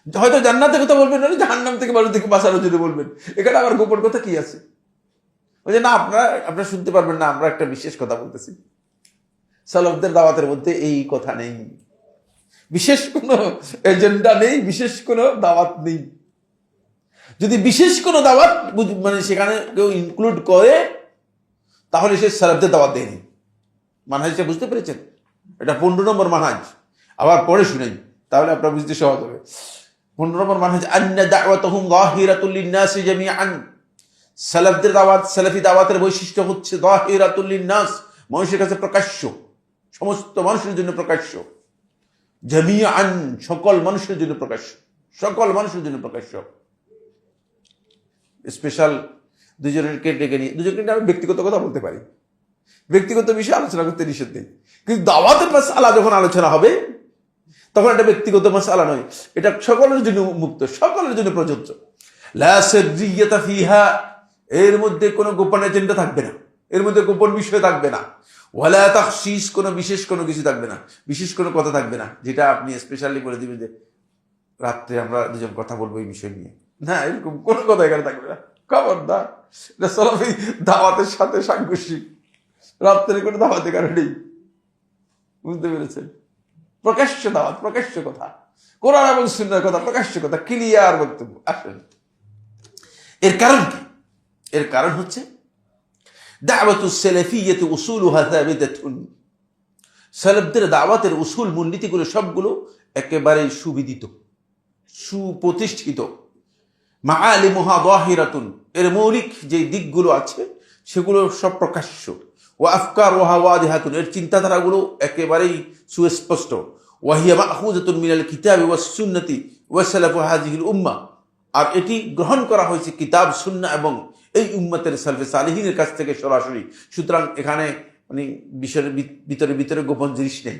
হয়তো জান্নাতের কথা বলবেন, না জাহান্নাম থেকে মানুষদেরকে বাঁচানোর জন্য বলবেন। এখানে আবার গোপন কথা কি আছে? ওই যে না, আপনারা শুনতে পারবেন না, আমরা একটা বিশেষ কথা বলতেছি। সালাফদের দাওয়াতের মধ্যে এই কথা নেই, বিশেষ কোনো এজেন্ডা নেই, বিশেষ কোনো দাওয়াত নেই। যদি বিশেষ কোনো দাওয়াত সেখানে কেউ ইনক্লুড করে, তাহলে সে সালাফদের দাওয়াত দেয়নি। মানহাজটা বুঝতে পেরেছেন? এটা 15 নম্বর মানহাজ। আবার পরে শুনেন, তাহলে আপনার বুঝতে সহজ হবে। 15 নম্বর মানহাজ, আন্না দাওয়াতুহুম যাহিরাতুল লিন-নাসি জামিআন। সালাফদের দাওয়াত, সালাফি দাওয়াতের বৈশিষ্ট্য হচ্ছে যাহিরাতুল লিন-নাস, মানুষের কাছে প্রকাশ্য, সমস্ত মানুষের জন্য প্রকাশ্য। জামিআন, সকল মানুষের জন্য প্রকাশ্য, সকল মানুষের জন্য প্রকাশ্য। স্পেশাল দুজনকে ডেকে নিয়ে, দুজনকে আমি ব্যক্তিগত কথা বলতে পারি, ব্যক্তিগত বিষয়ে আলোচনা করতে নিষেধ নেই, কিন্তু দাওয়াতের মাসআলা যখন আলোচনা হবে তখন এটা ব্যক্তিগত মাসআলা নয়, এটা সকলের জন্য মুক্ত, সকলের জন্য প্রযোজ্য। লা সিররিয়াতা ফিহা, এর মধ্যে কোনো গোপন এজেন্ডা থাকবে না, এর মধ্যে গোপন বিষয় থাকবে না। ওয়ালা তাখসিস, কোনো বিশেষ কোনো কিছু থাকবে না, বিশেষ কোনো কথা থাকবে না যেটা আপনি স্পেশালি বলে দিবেন যে রাত্রে আমরা দুজন কথা বলবো এই বিষয় নিয়ে। না, এরকম কোনো কথা এখানে থাকবে না। খবরদার, এটা সালাফি দাওয়াতের সাথে সাংঘর্ষিক। রাত্রে কোনো দাওয়াতের কারণ নেই, বুঝতে পেরেছেন? প্রকাশ্য দাওয়াত, প্রকাশ্য কথা, কোরআন এবং সুন্নাহর কথা, প্রকাশ্য কথা, ক্লিয়ার বক্তব্য। আসেন, এর কারণ কি? এর কারণ হচ্ছে দাওয়াতুস সালাফিয়্যাতি উসুলুহা সাবিতাতুন। সালাফদের দাওয়াতের উসুল, মূলনীতিগুলো সবগুলো একেবারে সুবিদিত, সুপ্রতিষ্ঠিত। মাআলিমুহা যাহিরাতুন, এর মৌলিক যে দিকগুলো আছে সেগুলো সব প্রকাশ্য। ওয়া আফকারুহা ওয়াদিহাতুন, এর চিন্তাধারাগুলো একেবারেই সুস্পষ্ট। ওয়া হিয়া মাখুযাতুন মিনাল কিতাবি ওয়াস সুন্নতি ওয়া সালাফু হাযিহিল উম্মাহ, আর এটি গ্রহণ করা হয়েছে কিতাব, সুন্নাহ এবং এই উম্মতের সালফে সালিহিনের কাছ থেকে সরাসরি। সুতরাং এখানে বিষয়ের ভিতরে গোপন জিনিস নেই,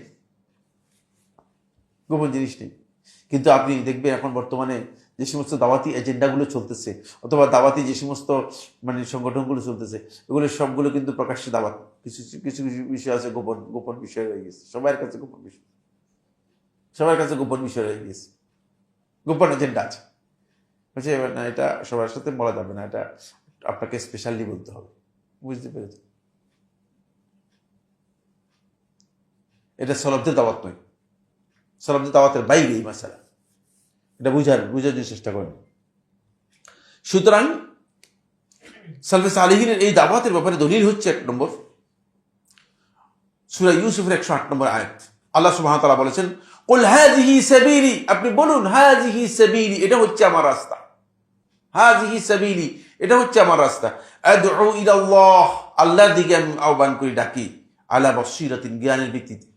গোপন জিনিস নেই। কিন্তু আপনি দেখবেন এখন বর্তমানে যে সমস্ত দাওয়াতি এজেন্ডাগুলো চলতেছে, অথবা দাওয়াতি যে সমস্ত সংগঠনগুলো চলতেছে, এগুলো সবগুলো কিন্তু প্রকাশ্যে দাওয়াত। কিছু কিছু বিষয় আছে গোপন, গোপন বিষয় রয়ে গেছে, সবার কাছে গোপন বিষয়, সবার কাছে গোপন বিষয় রয়ে গেছে, গোপন এজেন্ডা আছে। বলছে না, এটা সবার সাথে বলা যাবে না, এটা আপনাকে স্পেশালি বলতে হবে। বুঝতে পেরেছেন? এটা সালাফদের দাওয়াত নয়, সালাফদের দাওয়াতের বাইরে এই মাসালা। এটা বুঝার চেষ্টা করেন। সুতরাং সালফে সালিহিনের এই দাওয়াতের ব্যাপারে দলিল হচ্ছে 1 নম্বর সূরা ইউসুফের 108 নম্বর আয়াত। আল্লাহ সুবহানাহু ওয়া তাআলা বলেছেন, কুল হাযিহি সাবিলি, আপনি বলুন হাযিহি সাবিলি, এটা হচ্ছে আমার রাস্তা। হাযিহি সাবিলি, এটা হচ্ছে আমার রাস্তা। আদউ ইলাল্লাহ, আল্লাহর দিকে আমি আহ্বান করি, ডাকি। আলা বাসীরাতিন, জ্ঞানের ভিত্তিতে,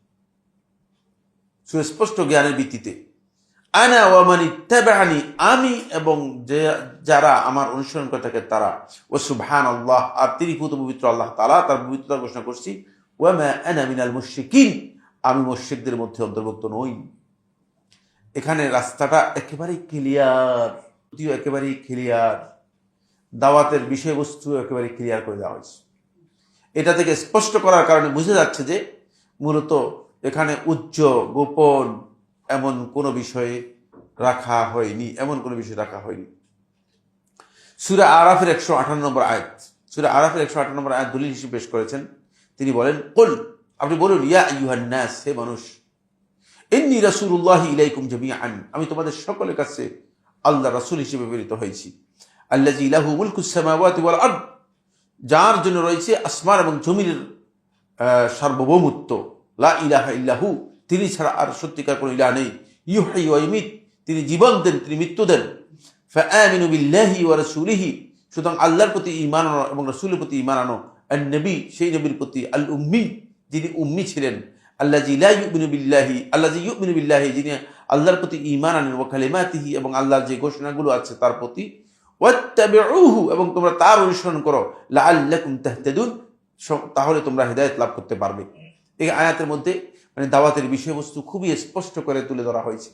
সুস্পষ্ট জ্ঞানের ভিত্তিতে। আনা ওয়া মান ইত্তাবা'আনি, আমি এবং যারা আমার অনুসরণ করে থাকে তারা, ও সুবহানাল্লাহ, আর তিনি পবিত্র আল্লাহ তাআলা, তার পবিত্রতা ঘোষণা করছি, ওয়া মা আনা মিনাল মুশরিকিন, আমি মুশরিকদের মধ্যে অন্তর্ভুক্ত নই। এখানে রাস্তাটা একেবারেই ক্লিয়ার, একেবারেই ক্লিয়ার, দাওয়াতের বিষয়বস্তু একেবারে ক্লিয়ার করে দেওয়া হয়েছে। এটা থেকে স্পষ্ট করার কারণে বোঝা যাচ্ছে যে মূলত এখানে গোপন এমন কোনো বিষয়ে রাখা হয়নি, সূরা আরাফের 158 নম্বর আয়াত, সূরা আরাফের 158 নম্বর আয়াত দলিল হিসেবে পেশ করেছেন। তিনি বলেন, কুল, আপনি বলুন, ইয়া আইয়ুহান নাস, হে মানুষ, ইন্নী রাসূলুল্লাহি ইলাইকুম জামিআন, আমি তোমাদের সকলের কাছে আল্লাহর রাসূল হিসেবে প্রেরিত হয়েছি। আল্লাযী লাহু মুলকুস সামাওয়াতি ওয়াল আরদ, যার জন্য রয়েছে আসমান এবং জমিনের সার্বভৌমত্ব। লা ইলাহা ইল্লাহু, তিনি ছাড়া আর সত্যিকার কোনো ইলাহ নেই। ইউহয়ি ওয়া ইউমীত, তিনি জীবন দেন, তিনি মৃত্যু দেন। ফাআমিনু বিল্লাহি ওয়া রাসূলিহি, সুতরাং আল্লাহর প্রতি ঈমান আনো এবং রাসূলের প্রতি ঈমান আনো। আন-নবী, সেই নবীর প্রতি, আল উম্মি, যিনি উম্মি ছিলেন। আল্লাযী ইউমিনু বিল্লাহি, যিনি আল্লাহর প্রতি ঈমান আনেন। ওয়া কালিমাতিহি, এবং আল্লাহর যে ঘোষণাগুলো আছে তার প্রতি। ওয়াত্তাবিউহু, এবং তোমরা তার অনুসরণ করো। লাআল্লাকুম তাহতাদুন, তাহলে তোমরা হেদায়েত লাভ করতে পারবে। এই আয়াতের মধ্যে দাওয়াতের বিষয়বস্তু খুবই স্পষ্ট করে তুলে ধরা হয়েছে,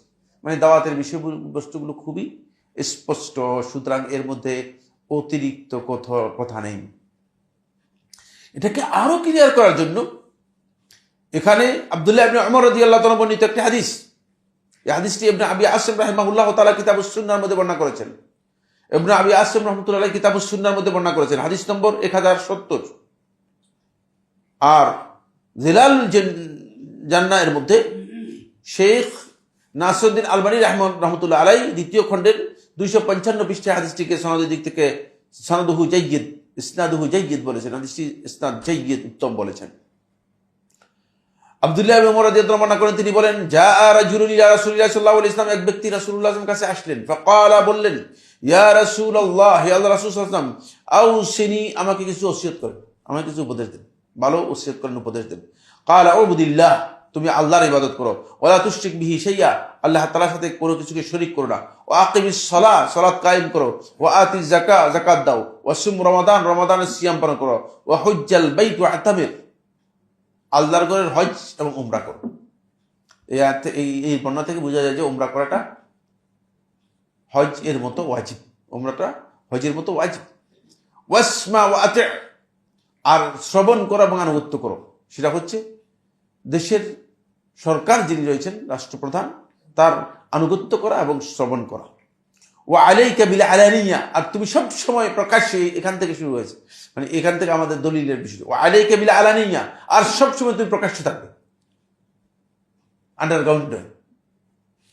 দাওয়াতের বিষয়বস্তুগুলো খুবই স্পষ্ট, সুতরাং এর মধ্যে অতিরিক্ত কথা নেই। এটাকে আরো ক্লিয়ার করার জন্য এখানে আব্দুল্লাহ ইবনে উমর রাদিয়াল্লাহু তাআলা বর্ণিত একটি হাদিস, এই হাদিসটি ইবনে আবি আসিম রাহিমাহুল্লাহ তাআলা কিতাবুস সুন্নাহর মধ্যে বর্ণনা করেছেন। ইবনে আবি আসিম রাহমাতুল্লাহ আলাইহি কিতাবুস সুন্নাহর মধ্যে বর্ণনা করেছেন, হাদিস নম্বর 1070। আর জিলালুল জান্নাহ এর মধ্যে শেখ নাসিরউদ্দিন আলবানী রাহমাতুল্লাহ আলাইহি দ্বিতীয় খণ্ডের 255 পৃষ্ঠায় হাদিসটিকে সনদের দিক থেকে ইসনাদুহু জাইয়্যিদ বলেছেন, হাদিসটি ইসনাদ জাইয়্যিদ, উত্তম বলেছেন। আব্দুল্লাহ ইবনে উমর রাদিয়াল্লাহু আনহু করেন, তিনি বলেন, জাআ রাজুলুন ইলা রাসূলিল্লাহ সাল্লাল্লাহু আলাইহি ওয়াসাল্লাম, এক ব্যক্তি রাসূলুল্লাহ সাল্লাল্লাহু আলাইহি ওয়াসাল্লামের কাছে আসলেন। ফাকালা, বললেন, ইয়া রাসূলুল্লাহ, হে আল্লাহর রাসূল সাল্লাল্লাহু আলাইহি ওয়াসাল্লাম, আউসিনি, আমাকে কিছু ওসিয়ত করেন, আমাকে কিছু উপদেশ দেন, ভালো ওসিয়ত করেন, উপদেশ দেন। ক্বালা উবুদিল্লাহ, তুমি আল্লাহর ইবাদত করো। ওয়ালা তুশরিক বিহি শাইয়্যা, আল্লাহ তাআলার সাথে কোনো কিছুকে শরীক করো না। ওয়া আকিমিস সালাহ, সালাত কায়েম করো। ওয়া আতিজ যাকাত, যাকাত দাও। ওয়া সুম রমাদান, রমাদানের সিয়াম পালন করো। ওয়া হুজ্জাল বাইত ওয়া আতামির, আল্লাহর ঘরের হজ এবং উমরা করো। এই বর্ণনা থেকে বোঝা যায় যে উমরা করাটা হজ এর মতো ওয়াজিব, উমরাটা হজের মতো ওয়াজিব। ওয়াসমা ওয়া আতি', আর শ্রবণ করো এবং আনুগত্য করো, সেটা হচ্ছে দেশের সরকার যিনি রয়েছেন, রাষ্ট্রপ্রধান, তার আনুগত্য করা এবং শ্রবণ করা। ওয়া আলাইকা বিল আলানিয়া, আর তুমি সব সময় প্রকাশ্যে, এখান থেকে শুরু হয়েছে, এখান থেকে আমাদের দলিলের বিষয়। ওয়া আলাইকা বিল আলানিয়া, আর সব সময় তুমি প্রকাশ্যে থাকবে, আন্ডারগ্রাউন্ড নয়,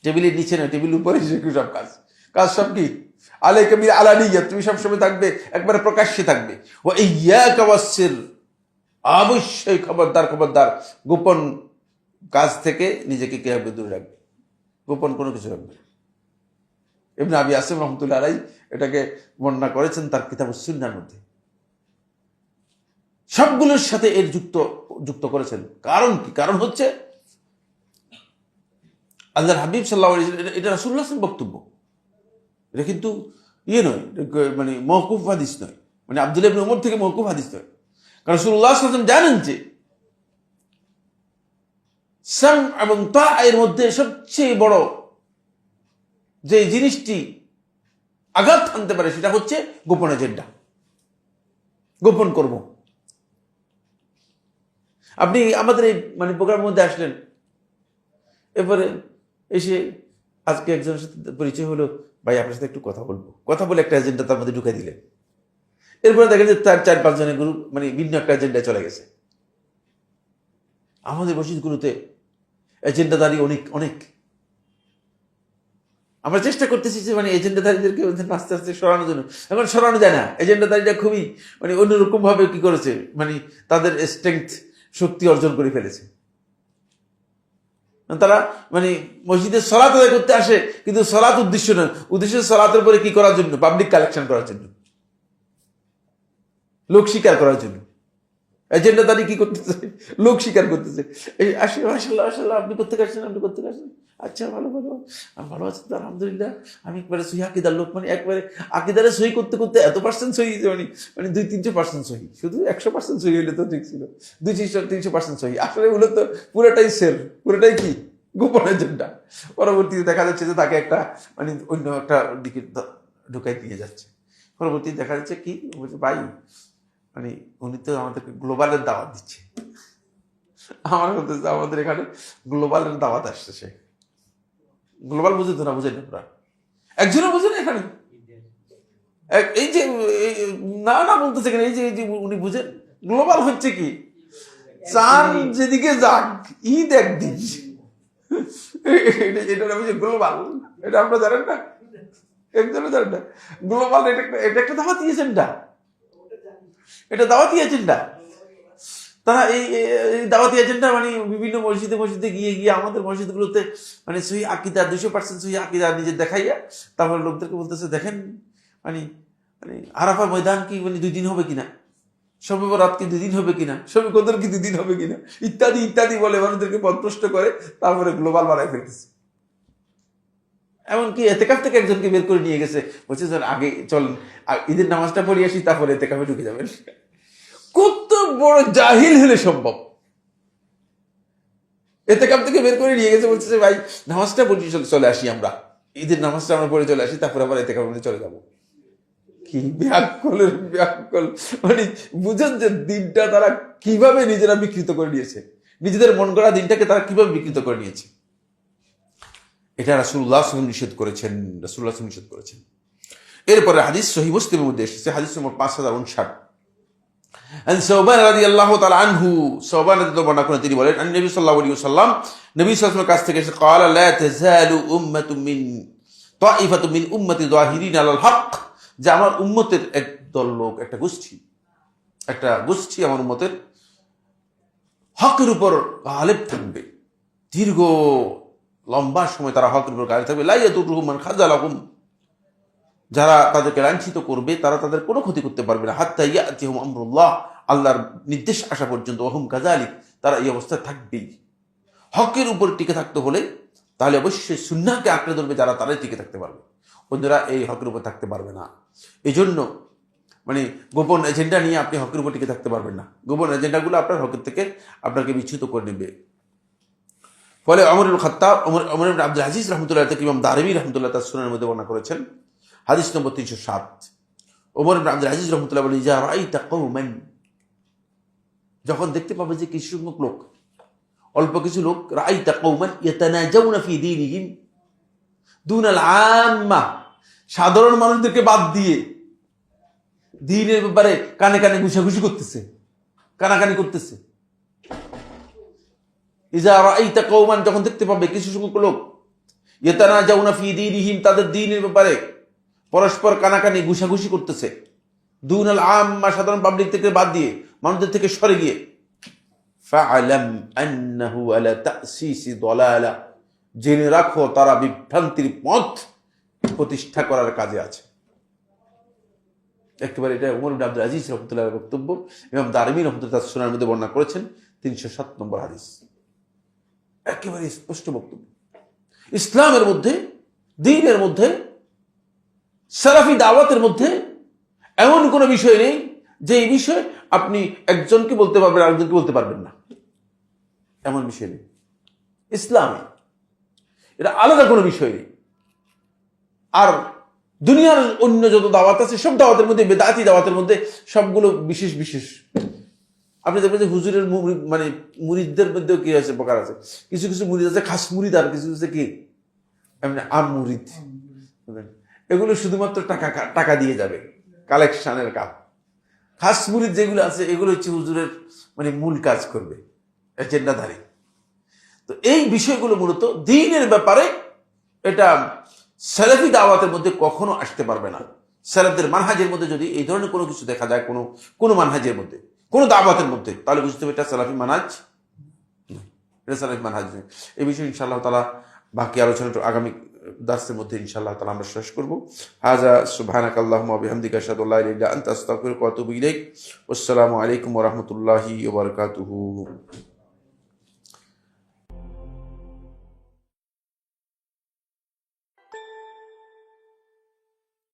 টেবিলের নিচে নয়, টেবিলের উপরে সব কাজ সব কি আলাইকা বিল আলানিয়া, তুমি সব সময় থাকবে, একবারে প্রকাশ্যে থাকবে। ওয়া ইয়াকা ওয়াসসির, অবশ্যই খবরদার গোপন কাজ থেকে নিজেকে কিভাবে দূরে রাখবে, গোপন কোনো কিছু রাখবে। ইবনে আবি আসিম রাহমাতুল্লাহ আলাইহি এটাকে বর্ণনা করেছেন তার কিতাবুস সুন্নাহর মধ্যে, সবগুলোর সাথে এর যুক্ত করেছেন। কারণ কি? কারণ হচ্ছে আল্লাহর হাবিব সাল্লাল্লাহু আলাইহি ওয়াসাল্লাম, এটা রাসূলুল্লাহ সাল্লাল্লাহু আলাইহি ওয়াসাল্লাম বক্তব্য, এটা কিন্তু নয়, মওকুফ হাদিস নয়, আব্দুল্লাহ ইবনে উমর থেকে মওকুফ হাদিস নয়। কারণ রাসূলুল্লাহ সাল্লাল্লাহু আলাইহি ওয়াসাল্লাম জানেন যে সাম এবং তা এর মধ্যে সবচেয়ে বড় যে জিনিসটি আঘাত আনতে পারে সেটা হচ্ছে গোপন এজেন্ডা, গোপন কর্ম। আপনি আমাদের এই প্রোগ্রামের মধ্যে আসলেন, এরপরে এসে আজকে একজনের সাথে পরিচয় হলো, ভাই আপনার সাথে একটু কথা বলবো, কথা বলে একটা এজেন্ডা তার মধ্যে ঢুকে দিলেন। এরপরে দেখেন যে তার 4-5 জনের গ্রুপ ভিন্ন একটা এজেন্ডায় চলে গেছে। আমাদের মসজিদগুলোতে এজেন্ডাদারি অনেক। আমরা চেষ্টা করতেছি যে এজেন্ডাদারিদেরকে আস্তে আস্তে সরানোর জন্য, এখন সরানো যায় না। এজেন্ডাদারিটা খুবই অন্যরকম ভাবে কি করেছে, তাদের স্ট্রেংথ, শক্তি অর্জন করে ফেলেছে। তারা মসজিদের সালাত আদায় করতে আসে, কিন্তু সালাত উদ্দেশ্য নয়, উদ্দেশ্য সালাতের পরে কি করার জন্য, পাবলিক কালেকশন করার জন্য, লোক স্বীকার করার জন্য। এজেন্ডাদারি কি করতেছে, লোক স্বীকার করতেছে। এই আসলে মাশাআল্লাহ মাশাআল্লাহ, আপনি করতে আসছেন, আপনি করতে আসছেন, আচ্ছা ভালো ভালো, আমি ভালো আছি তো আলহামদুলিল্লাহ, আমি একবারে সহি আকিদার লোক, মানে একবারে আকিদারে সহি করতে করতে এত পার্সেন্ট সহি, মানে মানে 200-300% সহি, শুধু 100% সহি হলে তো ঠিক ছিল, 200-300% সহি, আসলে ওগুলো তো পুরোটাই সেল, পুরোটাই কি গোপন এজেন্ডা। পরবর্তীতে দেখা যাচ্ছে যে তাকে একটা মানে অন্য একটা দিকে ঢুকাই দিয়ে যাচ্ছে। পরবর্তীতে দেখা যাচ্ছে কি বলছে, ভাই মানে উনি তো আমাদেরকে গ্লোবালের দাওয়াত দিচ্ছে, আমার বলতেছে আমাদের এখানে গ্লোবালের দাওয়াত আসছে। সে গ্লোবাল বুঝে তো না, বুঝেন না, একজনও বুঝে না এখানে, এই যে না না বলতেছে কেন, এই যে উনি বুঝেন গ্লোবাল হচ্ছে কি, চান যেদিকে যাক ঈদ একদিন, এটা গ্লোবাল, এটা আপনারা জানেন না, একজনও জানেন না গ্লোবাল, এটা একটা দাওয়াতি এজেন্ডা, এটা দাওয়াতি এজেন্ডা। তারা এই দাওয়াতি এজেন্ডা মানে বিভিন্ন মসজিদে গিয়ে আমাদের মসজিদগুলোতে মানে সহি আকিদা 200% সহি আকিদা নিজে দেখাইয়া তারপরে লোকদেরকে বলতেছে দেখেন মানে মানে আরাফা ময়দান কি মানে 2 দিন হবে কিনা, শবে বরাত কি 2 দিন হবে কিনা, শবে কদর কি 2 দিন হবে কিনা, ইত্যাদি ইত্যাদি বলে মানুষদেরকে পথভ্রষ্ট করে তারপরে গ্লোবাল বানায় ফেলতেছে। এমনকি এতেকাফ থেকে একজনকে বের করে নিয়ে গেছে, বলছে স্যার আগে চল ঈদের নামাজটা পড়ে আসি তারপরে এতেকাফে ঢুকে যাবেন। কত বড় জাহিল হলে সম্ভব, এতেকাফ থেকে বের করে নিয়ে গেছে, বলছে ভাই নামাজটা পড়ে চলে আসি, আমরা ঈদের নামাজটা আমরা পড়ে চলে আসি তারপরে আবার এতেকাফের মধ্যে চলে যাবো। কি ব্যাককলের ব্যাককল, মানে বুঝেন যে দিনটা তারা কিভাবে নিজেরা বিকৃত করে নিয়েছে, নিজেদের মন গড়া দিনটাকে তারা কিভাবে বিকৃত করে নিয়েছে। এটা রাসূলুল্লাহ সাল্লাল্লাহু আলাইহি ওয়াসাল্লাম নিষেধ করেছেন, রাসূলুল্লাহ নিষেধ করেছেন। এরপরে হাদিস সহিহ মুসলিমের মধ্যে এসেছে, হাদিস নম্বর 5059, আন সাওবান রাদিয়াল্লাহু তাআলা আনহু, সাওবান রাদিয়াল্লাহু বর্ণনা করেন, তিনি বলেন নবী সাল্লাল্লাহু আলাইহি ওয়াসাল্লাম, নবী সাল্লাল্লাহু আলাইহি ওয়াসাল্লামের কাছ থেকে এসে ক্বালা লা তাযালু উম্মাতুম মিন তাইফাতুম মিন উম্মতি যাহিরিন আলাল হক, যে আমার উম্মতের একদল লোক, একটা গোষ্ঠী আমার উম্মতের হকের উপর গালিব থাকবে, দীর্ঘ লম্বা সময় তারা হকের উপর গালিব থাকবে। লা ইয়াদুরুহুম মান খাযালাহুম, যারা তাদেরকে লাঞ্ছিত করবে তারা তাদের কোনো ক্ষতি করতে পারবে না, হাত্তা ইয়াতিহুম আমরুল্লাহ, আল্লাহর নির্দেশ আসা পর্যন্ত, ওহুম কাযালিক, তারা এই অবস্থায় থাকবেই। হকের উপর টিকে থাকতে হলে তাহলে অবশ্যই সুন্নাহকে আঁকড়ে ধরবে যারা, তারাই টিকে থাকতে পারবে, অন্যরা এই হকের উপর থাকতে পারবে না। এই জন্য মানে গোপন এজেন্ডা নিয়ে আপনি হকের উপর টিকে থাকতে পারবেন না, গোপন এজেন্ডাগুলো আপনার হকের থেকে আপনাকে বিচ্যুত করে নেবে। ফলে ওমর ইবনে খাত্তাব, ওমর ইবনে আব্দুল আজিজ রাহমাতুল্লাহ থেকে ইমাম দারিমি রাহমাতুল্লাহ তার সুনানের মধ্যে বর্ণনা করেছেন, হাদিস নম্বর 307, ওমর ইবনে আব্দুল আজিজ রাহমাতুল্লাহ বলেন, ইজা রাআইতা কওমান, যখন দেখতে পাবে যে কিছু সংখ্যক লোক, অল্প কিছু লোক, রাআইতা কওমান ইয়াতানাজাউনা ফি দীনিহিম দুনাল আম্মা, সাধারণ মানুষদেরকে বাদ দিয়ে দ্বীনের ব্যাপারে কানে কানে ঘুষাঘুষি করতেছে, কানাকানি করতেছে। ইজা রাআইতা কওমান, যখন দেখতে পাবে কিছু সংখ্যক লোক, ইয়াতানাজাউনা ফি দীনিহিম, তাদের দ্বীনের ব্যাপারে পরস্পর কানাকানি ঘুষাঘুষি করতেছে, দুনাল আম্মা, সাধারণ পাবলিক থেকে বাদ দিয়ে, মানুষদের থেকে সরে গিয়ে, ফাআলাম আন্নাহু আলা তাসিসি দালালা, জেনে রাখো তারা বিভ্রান্তির পথ প্রতিষ্ঠা করার কাজে আছে। একেবারে এটা ওমর ইবনে আব্দুল আজিজ রাহমাতুল্লাহর বক্তব্য, ইমাম দারিমি রাহমাতুল্লাহ তার সুনানের মধ্যে বর্ণনা করেছেন, 307 নম্বর হাদিস, একেবারে স্পষ্ট বক্তব্য। ইসলামের মধ্যে, দ্বীনের মধ্যে, সালাফি দাওয়াতের মধ্যে এমন কোনো বিষয় নেই যে এই বিষয়ে আপনি একজনকে বলতে পারবেন আরেকজনকে বলতে পারবেন না, এমন বিষয় নেই ইসলামে, এটা আলাদা কোনো বিষয় নেই। আর দুনিয়ার অন্য যত দাওয়াত আছে সব দাওয়াতের মধ্যে, বেদাতি দাওয়াতের মধ্যে সবগুলো বিশেষ বিশেষ। আপনি দেখবেন যে হুজুরের মানে মুরিদদের মধ্যেও কি আছে, প্রকার আছে, কিছু কিছু মুরিদ আছে খাস মুরিদ, আর কিছু কিছু কি এমনি আম মুরিদ, এগুলো শুধুমাত্র টাকা দিয়ে যাবে, কালেকশনের কাজ। খাস মুরিদ যেগুলো আছে এগুলো হচ্ছে হুজুরের মানে মূল কাজ করবে, এজেন্ডাধারী। তো এই বিষয়গুলো মূলত দ্বীনের ব্যাপারে এটা সালাফি দাওয়াতের মধ্যে কখনো আসতে পারবে না। সালাফদের মানহাজের মধ্যে যদি এই ধরনের কোনো কিছু দেখা যায়, কোনো মানহাজের মধ্যে, কোনো দাওয়াতের মধ্যে, তাহলে বুঝতে হবে এটা সালাফি মানহাজ, এটা সালাফি মানহাজ নেই। এই বিষয়ে ইনশাআল্লাহ তাআলা বাকি আলোচনা আগামী দার্সের মধ্যে ইনশাআল্লাহ তাআলা আমরা শেষ করব। হাযা সুবহানাকাল্লাহুম্মা ওয়া বিহামদিকা আশহাদু আল্লা ইলাহা ইল্লা আনতা আস্তাগফিরুকা ওয়া আতুবু ইলাইক। আসসালামু আলাইকুম ওয়া রাহমাতুল্লাহি ওয়া বারাকাতুহু।